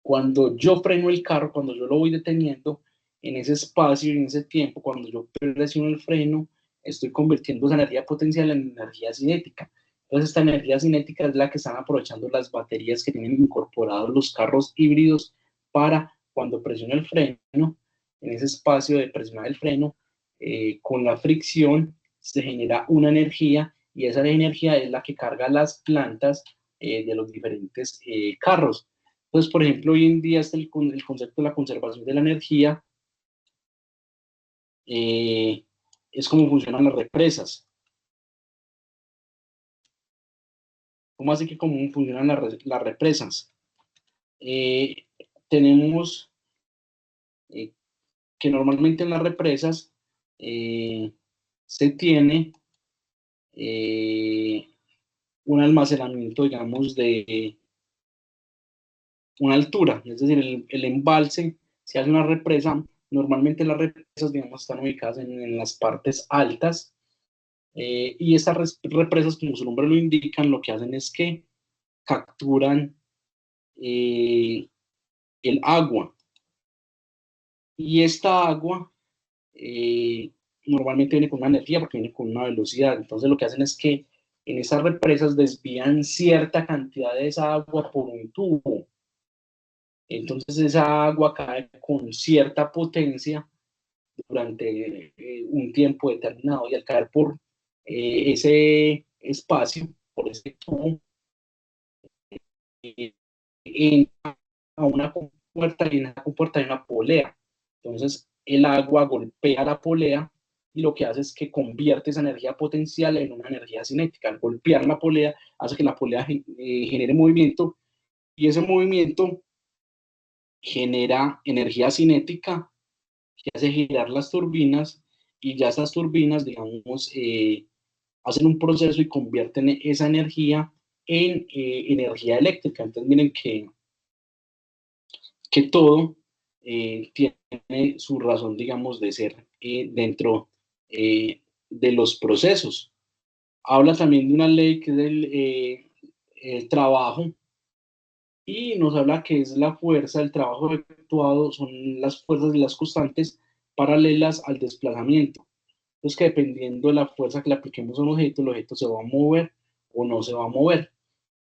Cuando yo freno el carro, cuando yo lo voy deteniendo, en ese espacio y en ese tiempo, cuando yo presiono el freno, estoy convirtiendo esa energía potencial en energía cinética. Entonces, esta energía cinética es la que están aprovechando las baterías que tienen incorporados los carros híbridos, para cuando presiono el freno, en ese espacio de presionar el freno, con la fricción se genera una energía, y esa energía es la que carga las plantas de los diferentes carros. Entonces, por ejemplo, hoy en día está el concepto de la conservación de la energía, es cómo funcionan las represas. ¿Cómo así que cómo funcionan las represas? Tenemos que normalmente en las represas se tiene un almacenamiento, digamos, de una altura, es decir, el embalse, si hace una represa, normalmente las represas, digamos, están ubicadas en las partes altas, y estas represas, como su nombre lo indican, lo que hacen es que capturan el agua, y esta agua eh, normalmente viene con una energía porque viene con una velocidad. Entonces lo que hacen es que en esas represas desvían cierta cantidad de esa agua por un tubo. Entonces esa agua cae con cierta potencia durante un tiempo determinado, y al caer por ese espacio, por ese tubo, eh, entra a una compuerta, y en esa compuerta hay una polea. Entonces el agua golpea la polea y lo que hace es que convierte esa energía potencial en una energía cinética. Al golpear la polea hace que la polea genere movimiento, y ese movimiento genera energía cinética que hace girar las turbinas, y ya esas turbinas, digamos, hacen un proceso y convierten esa energía en energía eléctrica. Entonces miren que todo tiene su razón, digamos, de ser dentro de los procesos. Habla también de una ley que es el trabajo, y nos habla que es la fuerza, el trabajo efectuado, son las fuerzas y las constantes paralelas al desplazamiento. Entonces, que dependiendo de la fuerza que le apliquemos a un objeto, el objeto se va a mover o no se va a mover.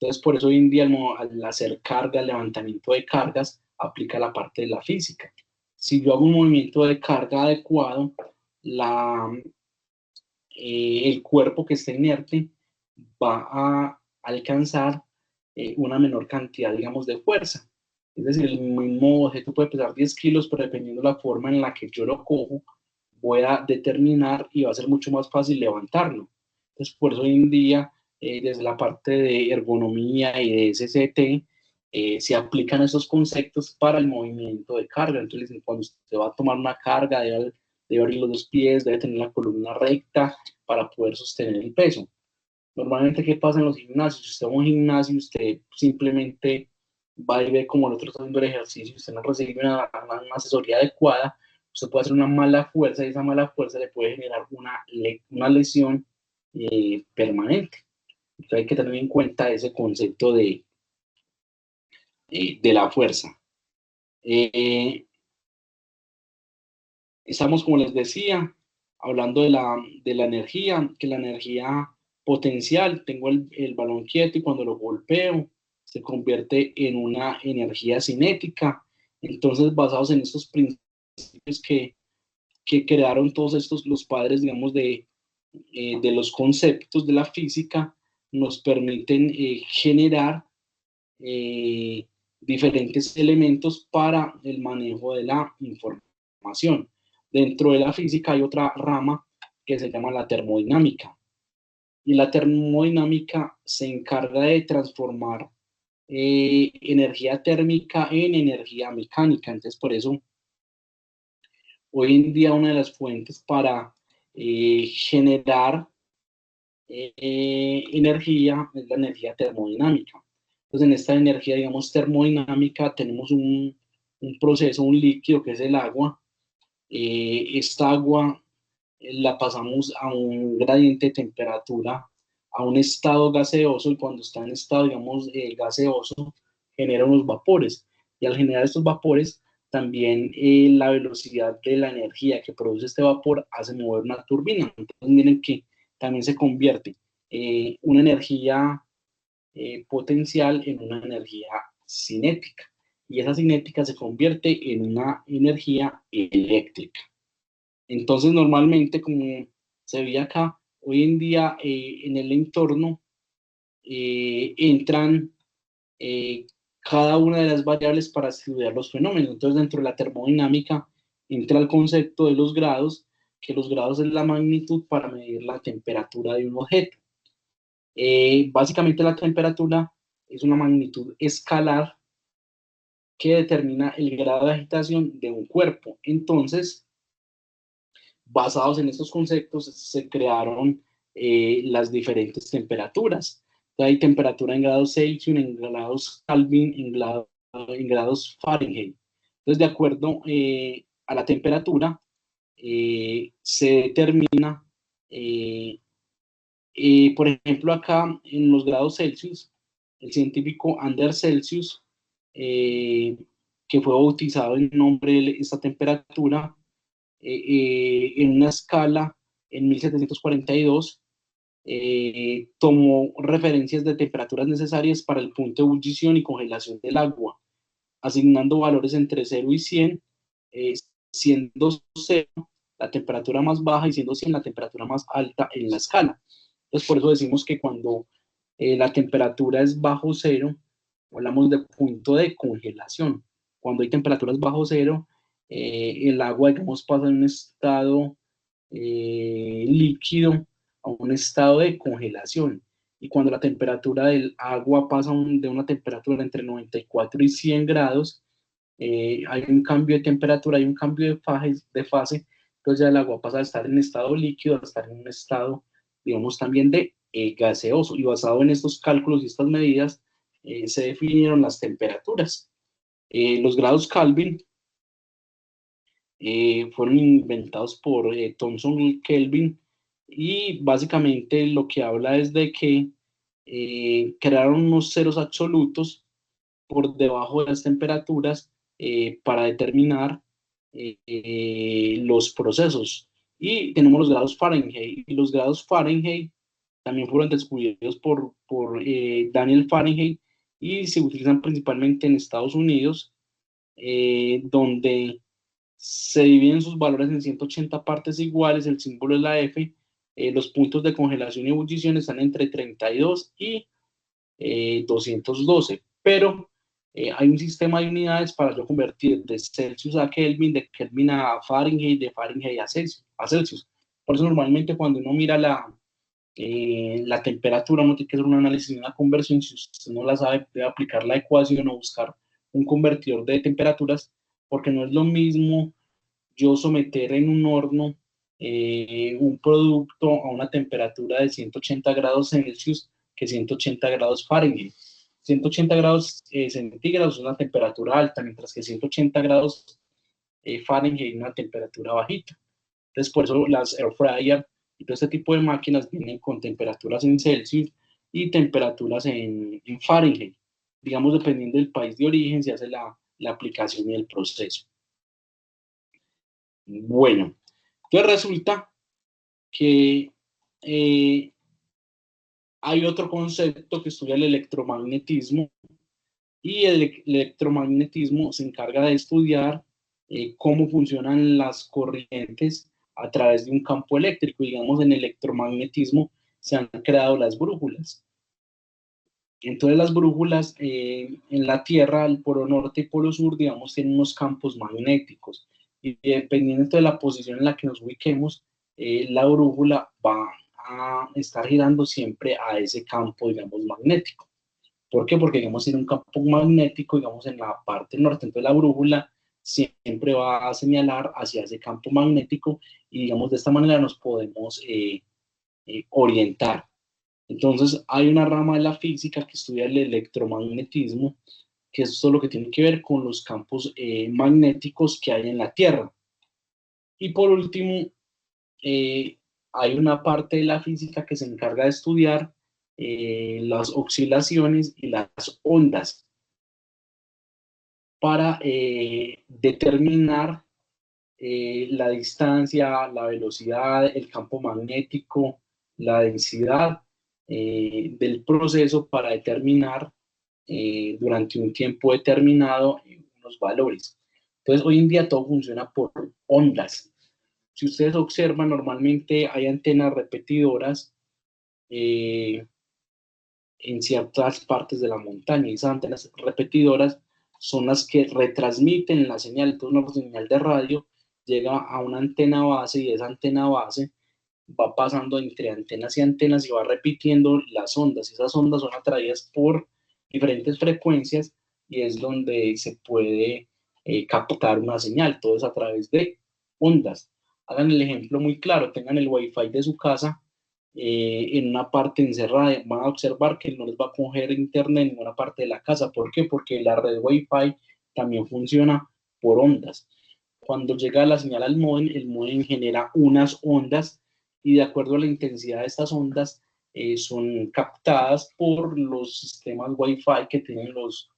Entonces, por eso hoy en día al hacer carga, el levantamiento de cargas, aplica la parte de la física. Si yo hago un movimiento de carga adecuado, la, el cuerpo que está inerte va a alcanzar una menor cantidad, digamos, de fuerza. Es decir, el mismo objeto puede pesar 10 kilos, pero dependiendo de la forma en la que yo lo cojo, voy a determinar y va a ser mucho más fácil levantarlo. Entonces, por eso hoy en día, desde la parte de ergonomía y de SCT, se aplican esos conceptos para el movimiento de carga. Entonces, cuando usted va a tomar una carga, debe abrir los dos pies, debe tener la columna recta para poder sostener el peso. Normalmente, ¿qué pasa en los gimnasios? Si usted va a un gimnasio, usted simplemente va y ve como el otro está haciendo el ejercicio, usted no recibe una asesoría adecuada, usted puede hacer una mala fuerza, y esa mala fuerza le puede generar una lesión permanente. Entonces hay que tener en cuenta ese concepto de la fuerza. Estamos, como les decía, hablando de la energía, que la energía potencial, tengo el balón quieto y cuando lo golpeo se convierte en una energía cinética. Entonces, basados en estos principios que crearon todos estos, los padres, digamos, de los conceptos de la física, nos permiten generar eh, diferentes elementos para el manejo de la información. Dentro de la física hay otra rama que se llama la termodinámica. Y la termodinámica se encarga de transformar energía térmica en energía mecánica. Entonces, por eso, hoy en día una de las fuentes para generar energía es la energía termodinámica. Entonces, en esta energía, digamos, termodinámica, tenemos un proceso, un líquido que es el agua. Esta agua la pasamos a un gradiente de temperatura, a un estado gaseoso, y cuando está en estado, digamos, gaseoso, genera unos vapores. Y al generar estos vapores, también la velocidad de la energía que produce este vapor hace mover una turbina. Entonces, miren que también se convierte una energía potencial en una energía cinética. Y esa cinética se convierte en una energía eléctrica. Entonces, normalmente, como se ve acá, hoy en día en el entorno entran cada una de las variables para estudiar los fenómenos. Entonces, dentro de la termodinámica entra el concepto de los grados, que los grados es la magnitud para medir la temperatura de un objeto. Básicamente la temperatura es una magnitud escalar que determina el grado de agitación de un cuerpo. Entonces, basados en estos conceptos, se crearon las diferentes temperaturas. Entonces, hay temperatura en grados Celsius, en grados Kelvin, en grados Fahrenheit. Entonces, de acuerdo a la temperatura, se determina, por ejemplo, acá en los grados Celsius, el científico Anders Celsius, eh, que fue bautizado en nombre de esta temperatura, en una escala en 1742, tomó referencias de temperaturas necesarias para el punto de ebullición y congelación del agua, asignando valores entre 0 y 100, eh, siendo 0 la temperatura más baja y siendo 100 la temperatura más alta en la escala. Entonces, por eso decimos que cuando la temperatura es bajo cero, hablamos de punto de congelación. Cuando hay temperaturas bajo cero, el agua, digamos, pasa de un estado líquido a un estado de congelación. Y cuando la temperatura del agua pasa de una temperatura entre 94 y 100 grados, hay un cambio de temperatura, hay un cambio de fase, entonces ya el agua pasa a estar en estado líquido, a estar en un estado, digamos, también de gaseoso. Y basado en estos cálculos y estas medidas, se definieron las temperaturas. Los grados Kelvin fueron inventados por Thomson y Kelvin, y básicamente lo que habla es de que crearon unos ceros absolutos por debajo de las temperaturas para determinar los procesos. Y tenemos los grados Fahrenheit. Y los grados Fahrenheit también fueron descubiertos por Daniel Fahrenheit, y se utilizan principalmente en Estados Unidos, donde se dividen sus valores en 180 partes iguales, el símbolo es la F, los puntos de congelación y ebullición están entre 32 y 212, pero hay un sistema de unidades para yo convertir de Celsius a Kelvin, de Kelvin a Fahrenheit, de Fahrenheit a Celsius. Por eso normalmente cuando uno mira la temperatura, uno tiene que hacer un análisis y una conversión. Si usted no la sabe, debe aplicar la ecuación o buscar un convertidor de temperaturas, porque no es lo mismo yo someter en un horno un producto a una temperatura de 180 grados Celsius que 180 grados Fahrenheit. 180 grados centígrados es una temperatura alta, mientras que 180 grados Fahrenheit es una temperatura bajita. Entonces, por eso las air fryer y todo este tipo de máquinas vienen con temperaturas en Celsius y temperaturas en Fahrenheit. Digamos, dependiendo del país de origen, se hace la aplicación y el proceso. Bueno, entonces resulta que hay otro concepto que estudia el electromagnetismo, y el electromagnetismo se encarga de estudiar cómo funcionan las corrientes a través de un campo eléctrico. Digamos, en electromagnetismo se han creado las brújulas. Entonces las brújulas en la Tierra, el polo norte y polo sur, digamos, tienen unos campos magnéticos. Y dependiendo de la posición en la que nos ubiquemos, la brújula va a estar girando siempre a ese campo, digamos, magnético. ¿Por qué? Porque, digamos, tiene un campo magnético, digamos, en la parte norte. Entonces la brújula siempre va a señalar hacia ese campo magnético, y, digamos, de esta manera nos podemos orientar. Entonces, hay una rama de la física que estudia el electromagnetismo, que es todo lo que tiene que ver con los campos magnéticos que hay en la Tierra. Y por último, hay una parte de la física que se encarga de estudiar las oscilaciones y las ondas para determinar la distancia, la velocidad, el campo magnético, la densidad del proceso, para determinar durante un tiempo determinado unos valores. Entonces, hoy en día todo funciona por ondas. Si ustedes observan, normalmente hay antenas repetidoras en ciertas partes de la montaña, y esas antenas repetidoras son las que retransmiten la señal. Entonces, una señal de radio llega a una antena base y esa antena base va pasando entre antenas y antenas y va repitiendo las ondas. Esas ondas son atraídas por diferentes frecuencias y es donde se puede captar una señal. Todo es a través de ondas. Hagan el ejemplo muy claro, tengan el wifi de su casa en una parte encerrada, van a observar que no les va a coger internet en ninguna parte de la casa. ¿Por qué? Porque la red wifi también funciona por ondas. Cuando llega la señal al módem, el módem genera unas ondas y de acuerdo a la intensidad de estas ondas son captadas por los sistemas Wi-Fi que tienen los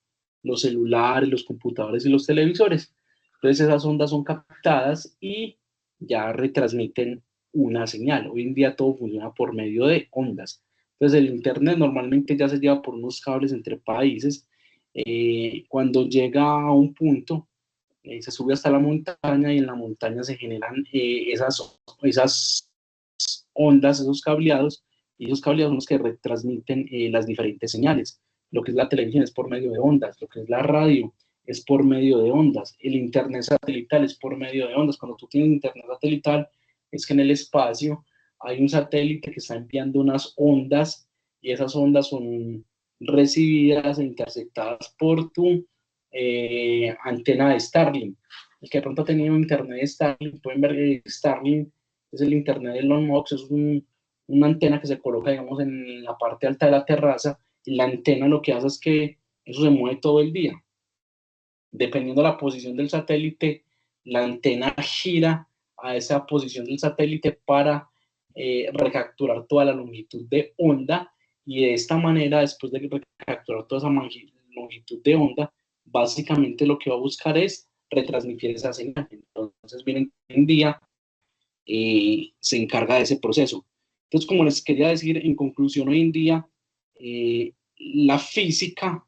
celulares, los computadores y los televisores. Entonces esas ondas son captadas y ya retransmiten una señal. Hoy en día todo funciona por medio de ondas. Entonces el Internet normalmente ya se lleva por unos cables entre países. Cuando llega a un punto, se sube hasta la montaña y en la montaña se generan esas ondas, esos cableados, y esos cableados son los que retransmiten las diferentes señales. Lo que es la televisión es por medio de ondas, lo que es la radio es por medio de ondas, el internet satelital es por medio de ondas. Cuando tú tienes internet satelital, es que en el espacio hay un satélite que está enviando unas ondas y esas ondas son recibidas e interceptadas por tu antena de Starlink. El que de pronto ha tenido internet de Starlink, pueden ver que Starlink es el internet de Elon Musk, es una antena que se coloca, digamos, en la parte alta de la terraza, y la antena lo que hace es que eso se mueve todo el día. Dependiendo de la posición del satélite, la antena gira a esa posición del satélite para recapturar toda la longitud de onda, y de esta manera, después de recapturar toda esa longitud de onda, básicamente lo que va a buscar es retransmitir esa señal. Entonces, miren, hoy en día se encarga de ese proceso. Entonces, como les quería decir, en conclusión, hoy en día la física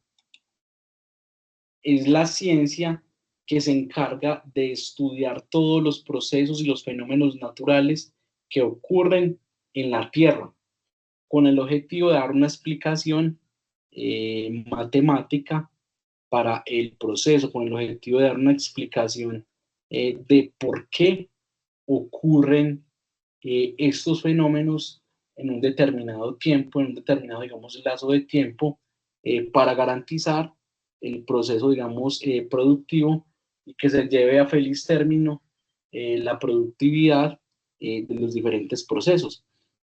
es la ciencia que se encarga de estudiar todos los procesos y los fenómenos naturales que ocurren en la Tierra, con el objetivo de dar una explicación matemática para el proceso, con el objetivo de dar una explicación de por qué ocurren estos fenómenos en un determinado tiempo, en un determinado, digamos, lazo de tiempo, para garantizar el proceso, digamos, productivo y que se lleve a feliz término la productividad de los diferentes procesos.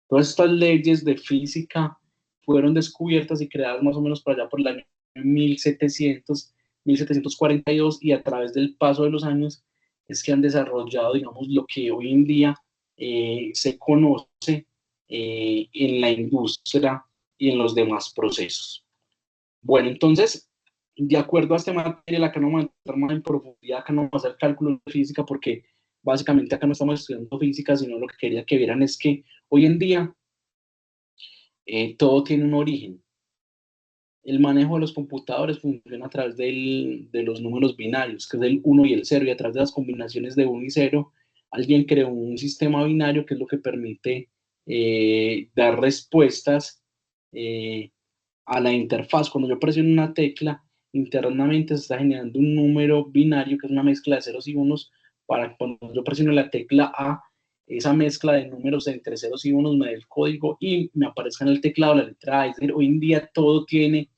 Todas estas leyes de física fueron descubiertas y creadas más o menos para allá por el año 1700, 1742, y a través del paso de los años es que han desarrollado, digamos, lo que hoy en día se conoce en la industria y en los demás procesos. Bueno, entonces, de acuerdo a esta materia, acá no vamos a entrar más en profundidad, acá no vamos a hacer cálculos de física, porque básicamente acá no estamos estudiando física, sino lo que quería que vieran es que hoy en día todo tiene un origen. El manejo de los computadores funciona a través de los números binarios, que es el 1 y el 0, y a través de las combinaciones de 1 y 0, alguien creó un sistema binario que es lo que permite dar respuestas a la interfaz. Cuando yo presiono una tecla, internamente se está generando un número binario, que es una mezcla de ceros y unos, para cuando yo presiono la tecla A, esa mezcla de números entre ceros y unos me dé el código y me aparezca en el teclado la letra A. Es decir, hoy en día todo tiene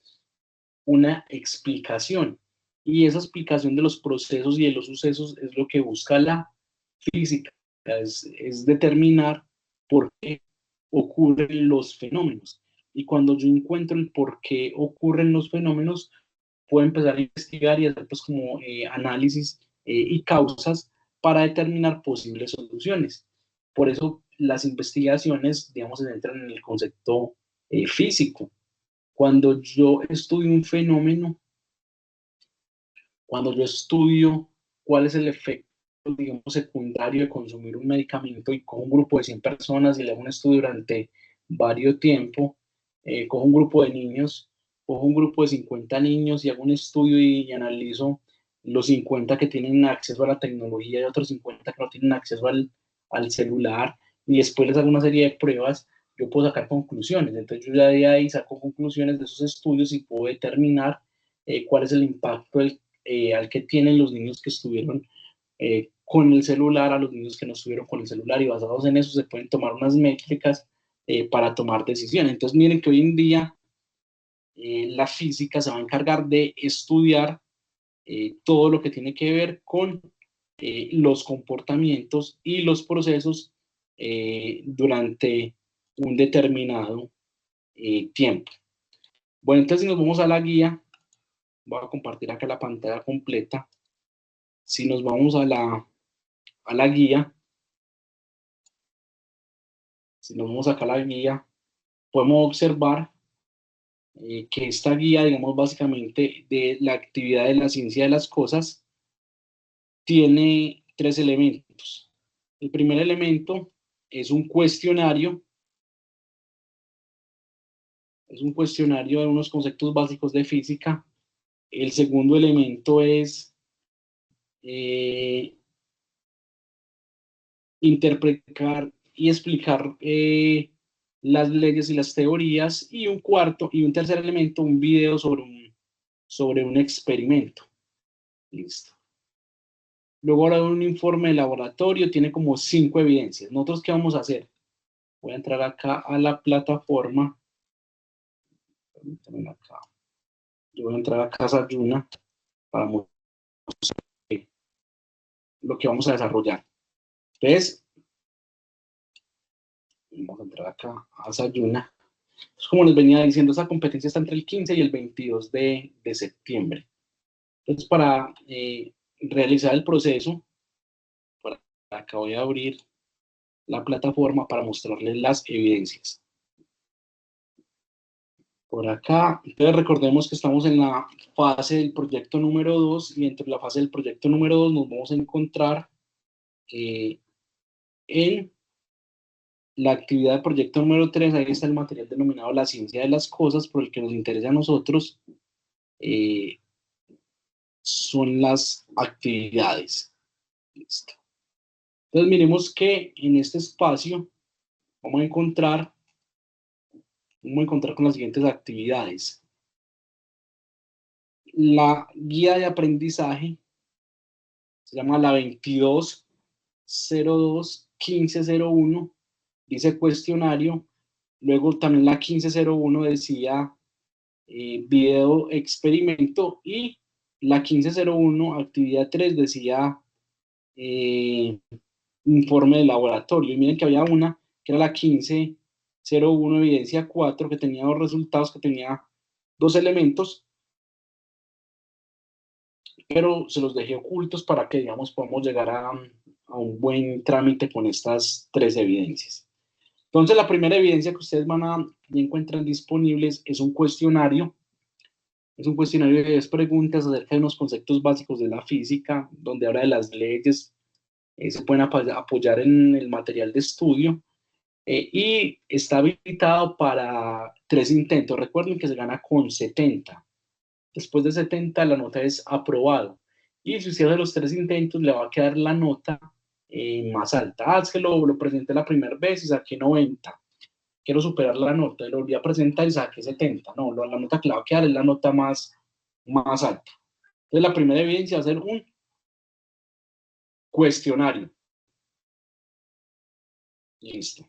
una explicación, y esa explicación de los procesos y de los sucesos es lo que busca la física, es determinar por qué ocurren los fenómenos. Y cuando yo encuentro el por qué ocurren los fenómenos, puedo empezar a investigar y hacer pues como análisis y causas para determinar posibles soluciones. Por eso las investigaciones, digamos, se centran en el concepto físico. Cuando yo estudio un fenómeno, cuando yo estudio cuál es el efecto, digamos, secundario de consumir un medicamento, y con un grupo de 100 personas y le hago un estudio durante varios tiempo, cojo un grupo de niños, cojo un grupo de 50 niños y hago un estudio y analizo los 50 que tienen acceso a la tecnología y otros 50 que no tienen acceso al celular, y después les hago una serie de pruebas, yo puedo sacar conclusiones. Entonces yo ya de ahí saco conclusiones de esos estudios y puedo determinar cuál es el impacto al que tienen los niños que estuvieron con el celular a los niños que no estuvieron con el celular, y basados en eso se pueden tomar unas métricas para tomar decisiones. Entonces miren que hoy en día la física se va a encargar de estudiar todo lo que tiene que ver con los comportamientos y los procesos durante un determinado tiempo. Bueno, entonces si nos vamos a la guía, voy a compartir acá la pantalla completa. Si nos vamos a la guía, si nos vamos acá a la guía, podemos observar que esta guía, digamos, básicamente de la actividad de la ciencia de las cosas, tiene tres elementos. El primer elemento es un cuestionario de unos conceptos básicos de física. El segundo elemento es interpretar y explicar las leyes y las teorías, y un tercer elemento, un video sobre un experimento. Listo. Luego ahora un informe de laboratorio, tiene como 5 evidencias. ¿Nosotros qué vamos a hacer? Voy a entrar acá a la plataforma. Permítanme acá. Yo voy a entrar a Casa Yuna para mostrar lo que vamos a desarrollar. Entonces, vamos a entrar acá a Sayuna. Entonces, como les venía diciendo, esa competencia está entre el 15 y el 22 de septiembre. Entonces, para realizar el proceso, por acá voy a abrir la plataforma para mostrarles las evidencias. Por acá, entonces recordemos que estamos en la fase del proyecto número 2, y entre la fase del proyecto número 2 nos vamos a encontrar en la actividad de proyecto número 3. Ahí está el material denominado la ciencia de las cosas, por el que nos interesa a nosotros son las actividades. Listo. Entonces miremos que en este espacio vamos a encontrar con las siguientes actividades. La guía de aprendizaje se llama la 2202-1501, dice cuestionario. Luego también la 1501 decía video experimento, y la 1501, actividad 3, decía informe de laboratorio. Y miren que había una que era la 1501, evidencia 4, que tenía dos resultados, que tenía dos elementos, pero se los dejé ocultos para que, digamos, podamos llegar a un buen trámite con estas tres evidencias. Entonces, la primera evidencia que ustedes y encuentran disponibles es un cuestionario. Es un cuestionario de 10 preguntas acerca de unos conceptos básicos de la física, donde habla de las leyes, se pueden apoyar en el material de estudio, y está habilitado para 3 intentos. Recuerden que se gana con 70. Después de 70 la nota es aprobado, y si usted hace los 3 intentos le va a quedar la nota más alta. Es que lo presenté la primera vez y saqué 90. Quiero superar la nota, lo volví a presentar y saqué 70. No, la nota que le va a quedar es la nota más alta. Entonces, la primera evidencia va a ser un cuestionario. Listo.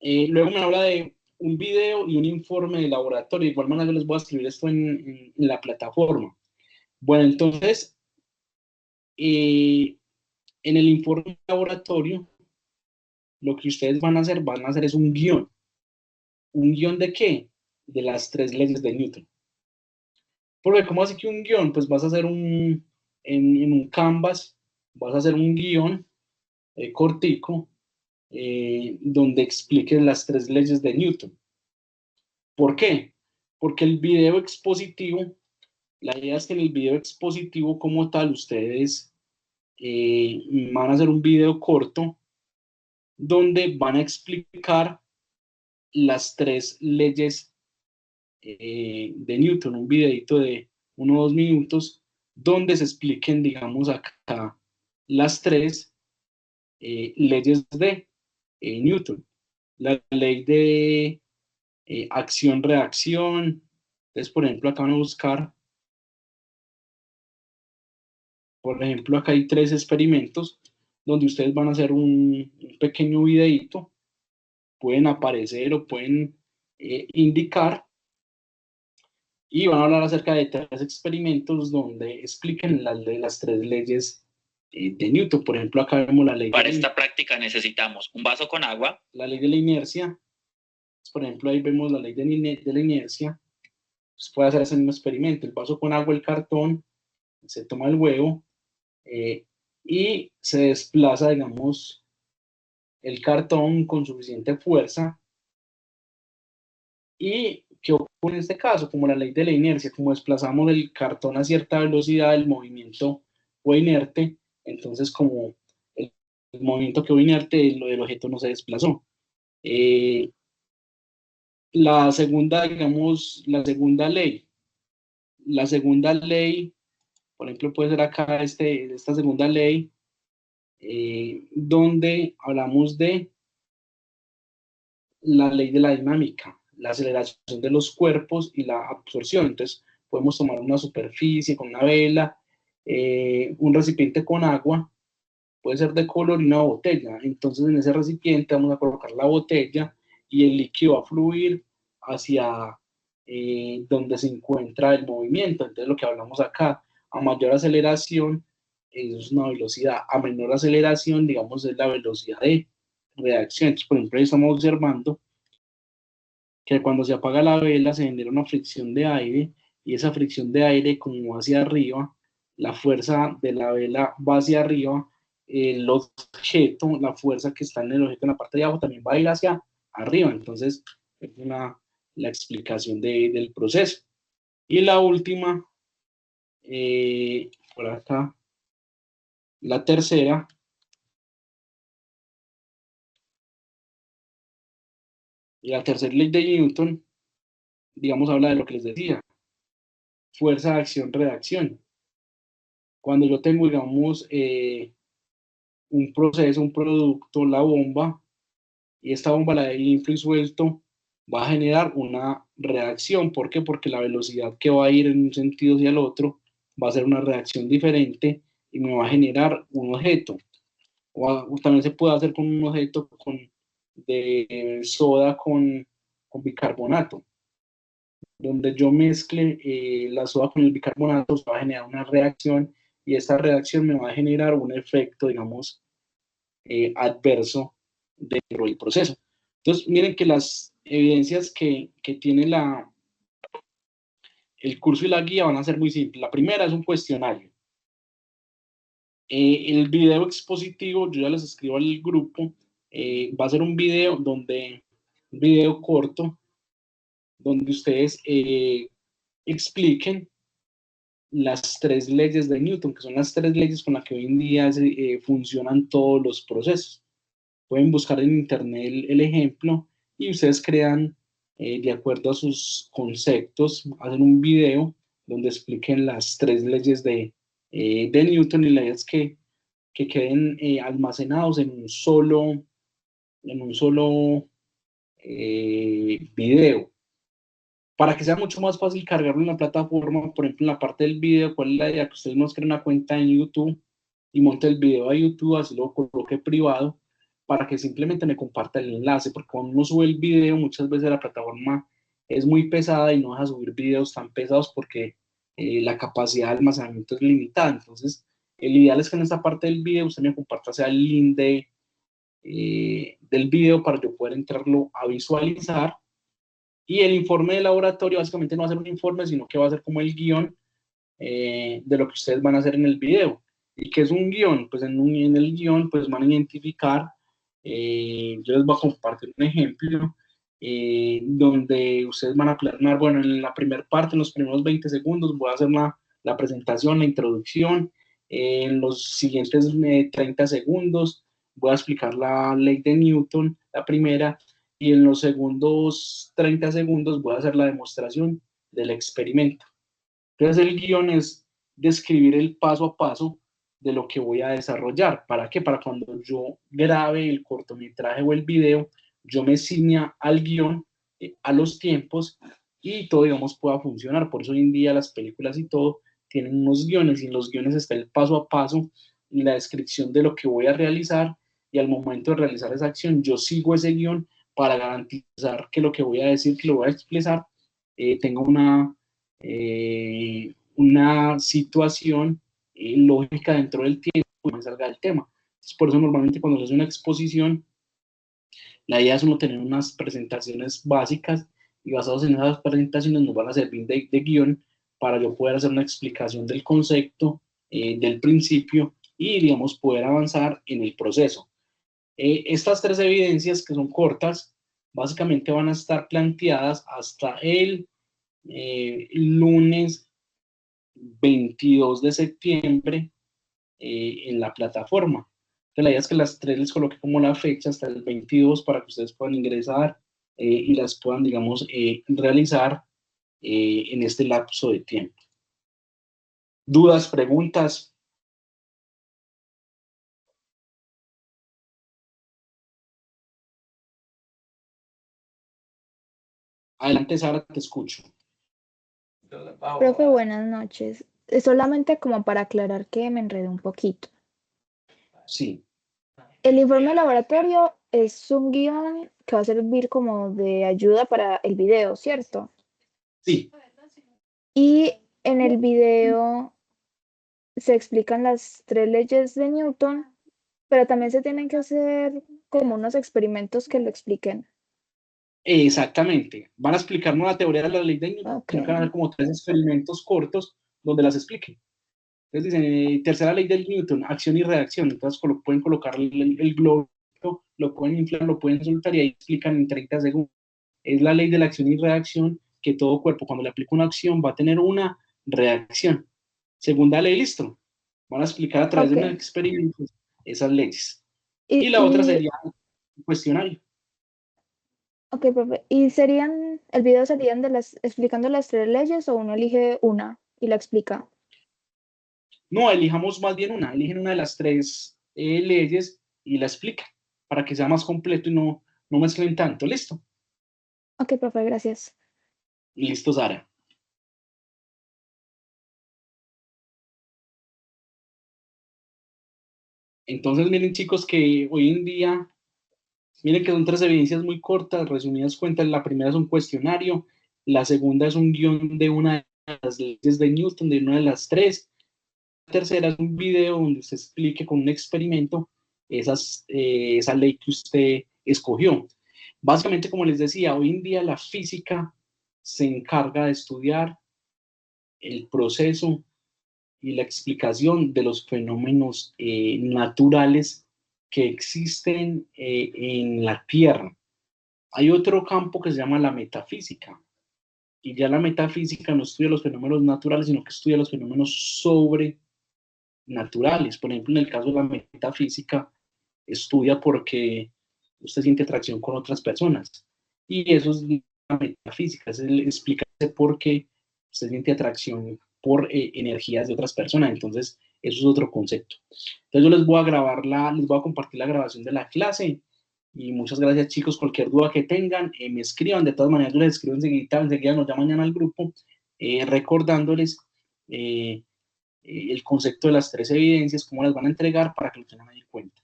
Luego me habla de un video y un informe de laboratorio. De igual manera, yo les voy a escribir esto en la plataforma. Bueno, entonces, en el informe de laboratorio, lo que ustedes van a hacer es un guión. ¿Un guión de qué? De las 3 leyes de Newton. Porque, ¿cómo así que un guión? Pues vas a hacer en un canvas, vas a hacer un guión cortico, donde expliques las 3 leyes de Newton. ¿Por qué? Porque el video expositivo, la idea es que en el video expositivo como tal, ustedes van a hacer un video corto donde van a explicar las 3 leyes de Newton, un videito de 1 o 2 minutos, donde se expliquen, digamos, acá las 3 leyes de Newton. La ley de acción-reacción. Entonces, por ejemplo, acá van a buscar Por ejemplo, acá hay 3 experimentos donde ustedes van a hacer un pequeño videíto, pueden aparecer o pueden indicar, y van a hablar acerca de 3 experimentos donde expliquen las 3 leyes de Newton. Por ejemplo, acá vemos la ley Para esta práctica necesitamos un vaso con agua, la ley de la inercia. Por ejemplo, ahí vemos la ley de la inercia. Pues puede hacer ese mismo experimento, el vaso con agua, el cartón, se toma el huevo y se desplaza, digamos, el cartón con suficiente fuerza. ¿Y qué ocurre en este caso? Como la ley de la inercia, como desplazamos el cartón a cierta velocidad, el movimiento fue inerte, entonces como el movimiento quedó inerte, el objeto no se desplazó. La segunda, digamos, la segunda ley, por ejemplo, puede ser acá esta segunda ley, donde hablamos de la ley de la dinámica, la aceleración de los cuerpos y la absorción. Entonces, podemos tomar una superficie con una vela, un recipiente con agua, puede ser de color y una botella. Entonces, en ese recipiente vamos a colocar la botella y el líquido va a fluir hacia donde se encuentra el movimiento. Entonces, lo que hablamos acá, a mayor aceleración, es una velocidad, a menor aceleración, digamos, es la velocidad de reacción. Entonces, por ejemplo, ahí estamos observando que cuando se apaga la vela se genera una fricción de aire, y esa fricción de aire, como va hacia arriba, la fuerza de la vela va hacia arriba, el objeto, la fuerza que está en el objeto en la parte de abajo también va a ir hacia arriba. Entonces, es la explicación del proceso. Y la última, por acá, la tercera, y la tercera ley de Newton, digamos, habla de lo que les decía, fuerza, acción, reacción. Cuando yo tengo, digamos, un proceso, un producto, la bomba, y esta bomba la de inflo y suelto, va a generar una reacción. ¿Por qué? Porque la velocidad que va a ir en un sentido hacia el otro va a ser una reacción diferente y me va a generar un objeto. O también se puede hacer con un objeto de soda con bicarbonato. Donde yo mezcle la soda con el bicarbonato, se va a generar una reacción, y esta reacción me va a generar un efecto, digamos, adverso dentro del proceso. Entonces, miren que las evidencias que tiene el curso y la guía van a ser muy simples. La primera es un cuestionario. El video expositivo, yo ya les escribo al grupo, va a ser un video corto, donde ustedes expliquen las 3 leyes de Newton, que son las 3 leyes con las que hoy en día funcionan todos los procesos. Pueden buscar en internet el ejemplo y ustedes crean, de acuerdo a sus conceptos, hacen un video donde expliquen las 3 leyes de Newton, y la idea es que queden almacenados en un solo video, para que sea mucho más fácil cargarlo en la plataforma. Por ejemplo, en la parte del video, ¿cuál es la idea? Que ustedes nos creen una cuenta en YouTube y monte el video a YouTube, así lo coloque privado, para que simplemente me comparta el enlace, porque cuando uno sube el video, muchas veces la plataforma es muy pesada y no deja subir videos tan pesados porque la capacidad de almacenamiento es limitada. Entonces, el ideal es que en esta parte del video usted me comparta sea el link del video, para yo poder entrarlo a visualizar. Y el informe de laboratorio básicamente no va a ser un informe, sino que va a ser como el guión de lo que ustedes van a hacer en el video. ¿Y qué es un guión? Pues en el guión pues van a identificar, yo les voy a compartir un ejemplo, donde ustedes van a plasmar, bueno, en la primera parte, en los primeros 20 segundos, voy a hacer la presentación, la introducción. En los siguientes 30 segundos voy a explicar la ley de Newton, la primera, y en los segundos 30 segundos voy a hacer la demostración del experimento. Entonces el guión es describir el paso a paso de lo que voy a desarrollar. ¿Para qué? Para cuando yo grabe el cortometraje o el video, yo me ciña al guión, a los tiempos, y todo, digamos, pueda funcionar. Por eso hoy en día las películas y todo tienen unos guiones y en los guiones está el paso a paso y la descripción de lo que voy a realizar, y al momento de realizar esa acción yo sigo ese guión para garantizar que lo que voy a decir, que lo voy a expresar, tenga una situación lógica dentro del tiempo y me salga del tema. Entonces, por eso normalmente cuando se hace una exposición, la idea es uno tener unas presentaciones básicas y basados en esas presentaciones nos van a servir de guión para yo poder hacer una explicación del concepto, del principio y, digamos, poder avanzar en el proceso. Estas tres evidencias que son cortas, básicamente van a estar planteadas hasta el lunes 22 de septiembre en la plataforma. Entonces, la idea es que las tres les coloque como la fecha hasta el 22 para que ustedes puedan ingresar y las puedan, digamos, realizar en este lapso de tiempo. ¿Dudas, preguntas? Adelante, Sara, te escucho. Profe, buenas noches. Solamente como para aclarar que me enredé un poquito. Sí. El informe de laboratorio es un guión que va a servir como de ayuda para el video, ¿cierto? Sí. Y en el video se explican las tres leyes de Newton, pero también se tienen que hacer como unos experimentos que lo expliquen. Exactamente. Van a explicarnos la teoría de la ley de Newton, Okay. sino que van a hacer como 3 experimentos cortos donde las expliquen. Entonces dicen, tercera ley de Newton, acción y reacción. Entonces pueden colocar el globo, lo pueden inflar, lo pueden soltar y ahí explican en 30 segundos. Es la ley de la acción y reacción, que todo cuerpo cuando le aplica una acción va a tener una reacción. Segunda ley, listo. Van a explicar a través de unos experimentos esas leyes. Y la otra sería un cuestionario. Ok, profe. ¿Y el video serían explicando las tres leyes o uno elige una y la explica? No, elijamos más bien una. Eligen una de las tres leyes y la explican para que sea más completo y no mezclen tanto. ¿Listo? Ok, profe, gracias. Listo, Sara. Entonces, miren, chicos, que hoy en día, miren que son tres evidencias muy cortas, resumidas cuentas. La primera es un cuestionario, la segunda es un guión de una de las leyes de Newton, de una de las tres. La tercera es un video donde se explique con un experimento esa ley que usted escogió. Básicamente, como les decía, hoy en día la física se encarga de estudiar el proceso y la explicación de los fenómenos naturales que existen en la Tierra. Hay otro campo que se llama la metafísica, y ya la metafísica no estudia los fenómenos naturales, sino que estudia los fenómenos sobrenaturales. Por ejemplo, en el caso de la metafísica, estudia porque usted siente atracción con otras personas. Y eso es la metafísica, es el explicarse por qué usted siente atracción por energías de otras personas. Entonces, eso es otro concepto. Entonces, yo les voy a compartir la grabación de la clase. Y muchas gracias, chicos. Cualquier duda que tengan, me escriban. De todas maneras, yo les escribo enseguida nos llaman mañana al grupo, recordándoles el concepto de las tres evidencias, cómo las van a entregar para que lo tengan ahí en cuenta.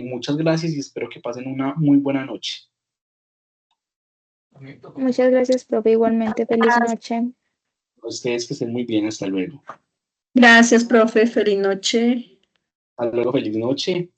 Muchas gracias y espero que pasen una muy buena noche. Muchas gracias, profe. Igualmente, feliz noche. A ustedes que estén muy bien. Hasta luego. Gracias, profe. Feliz noche. Hasta luego. Feliz noche.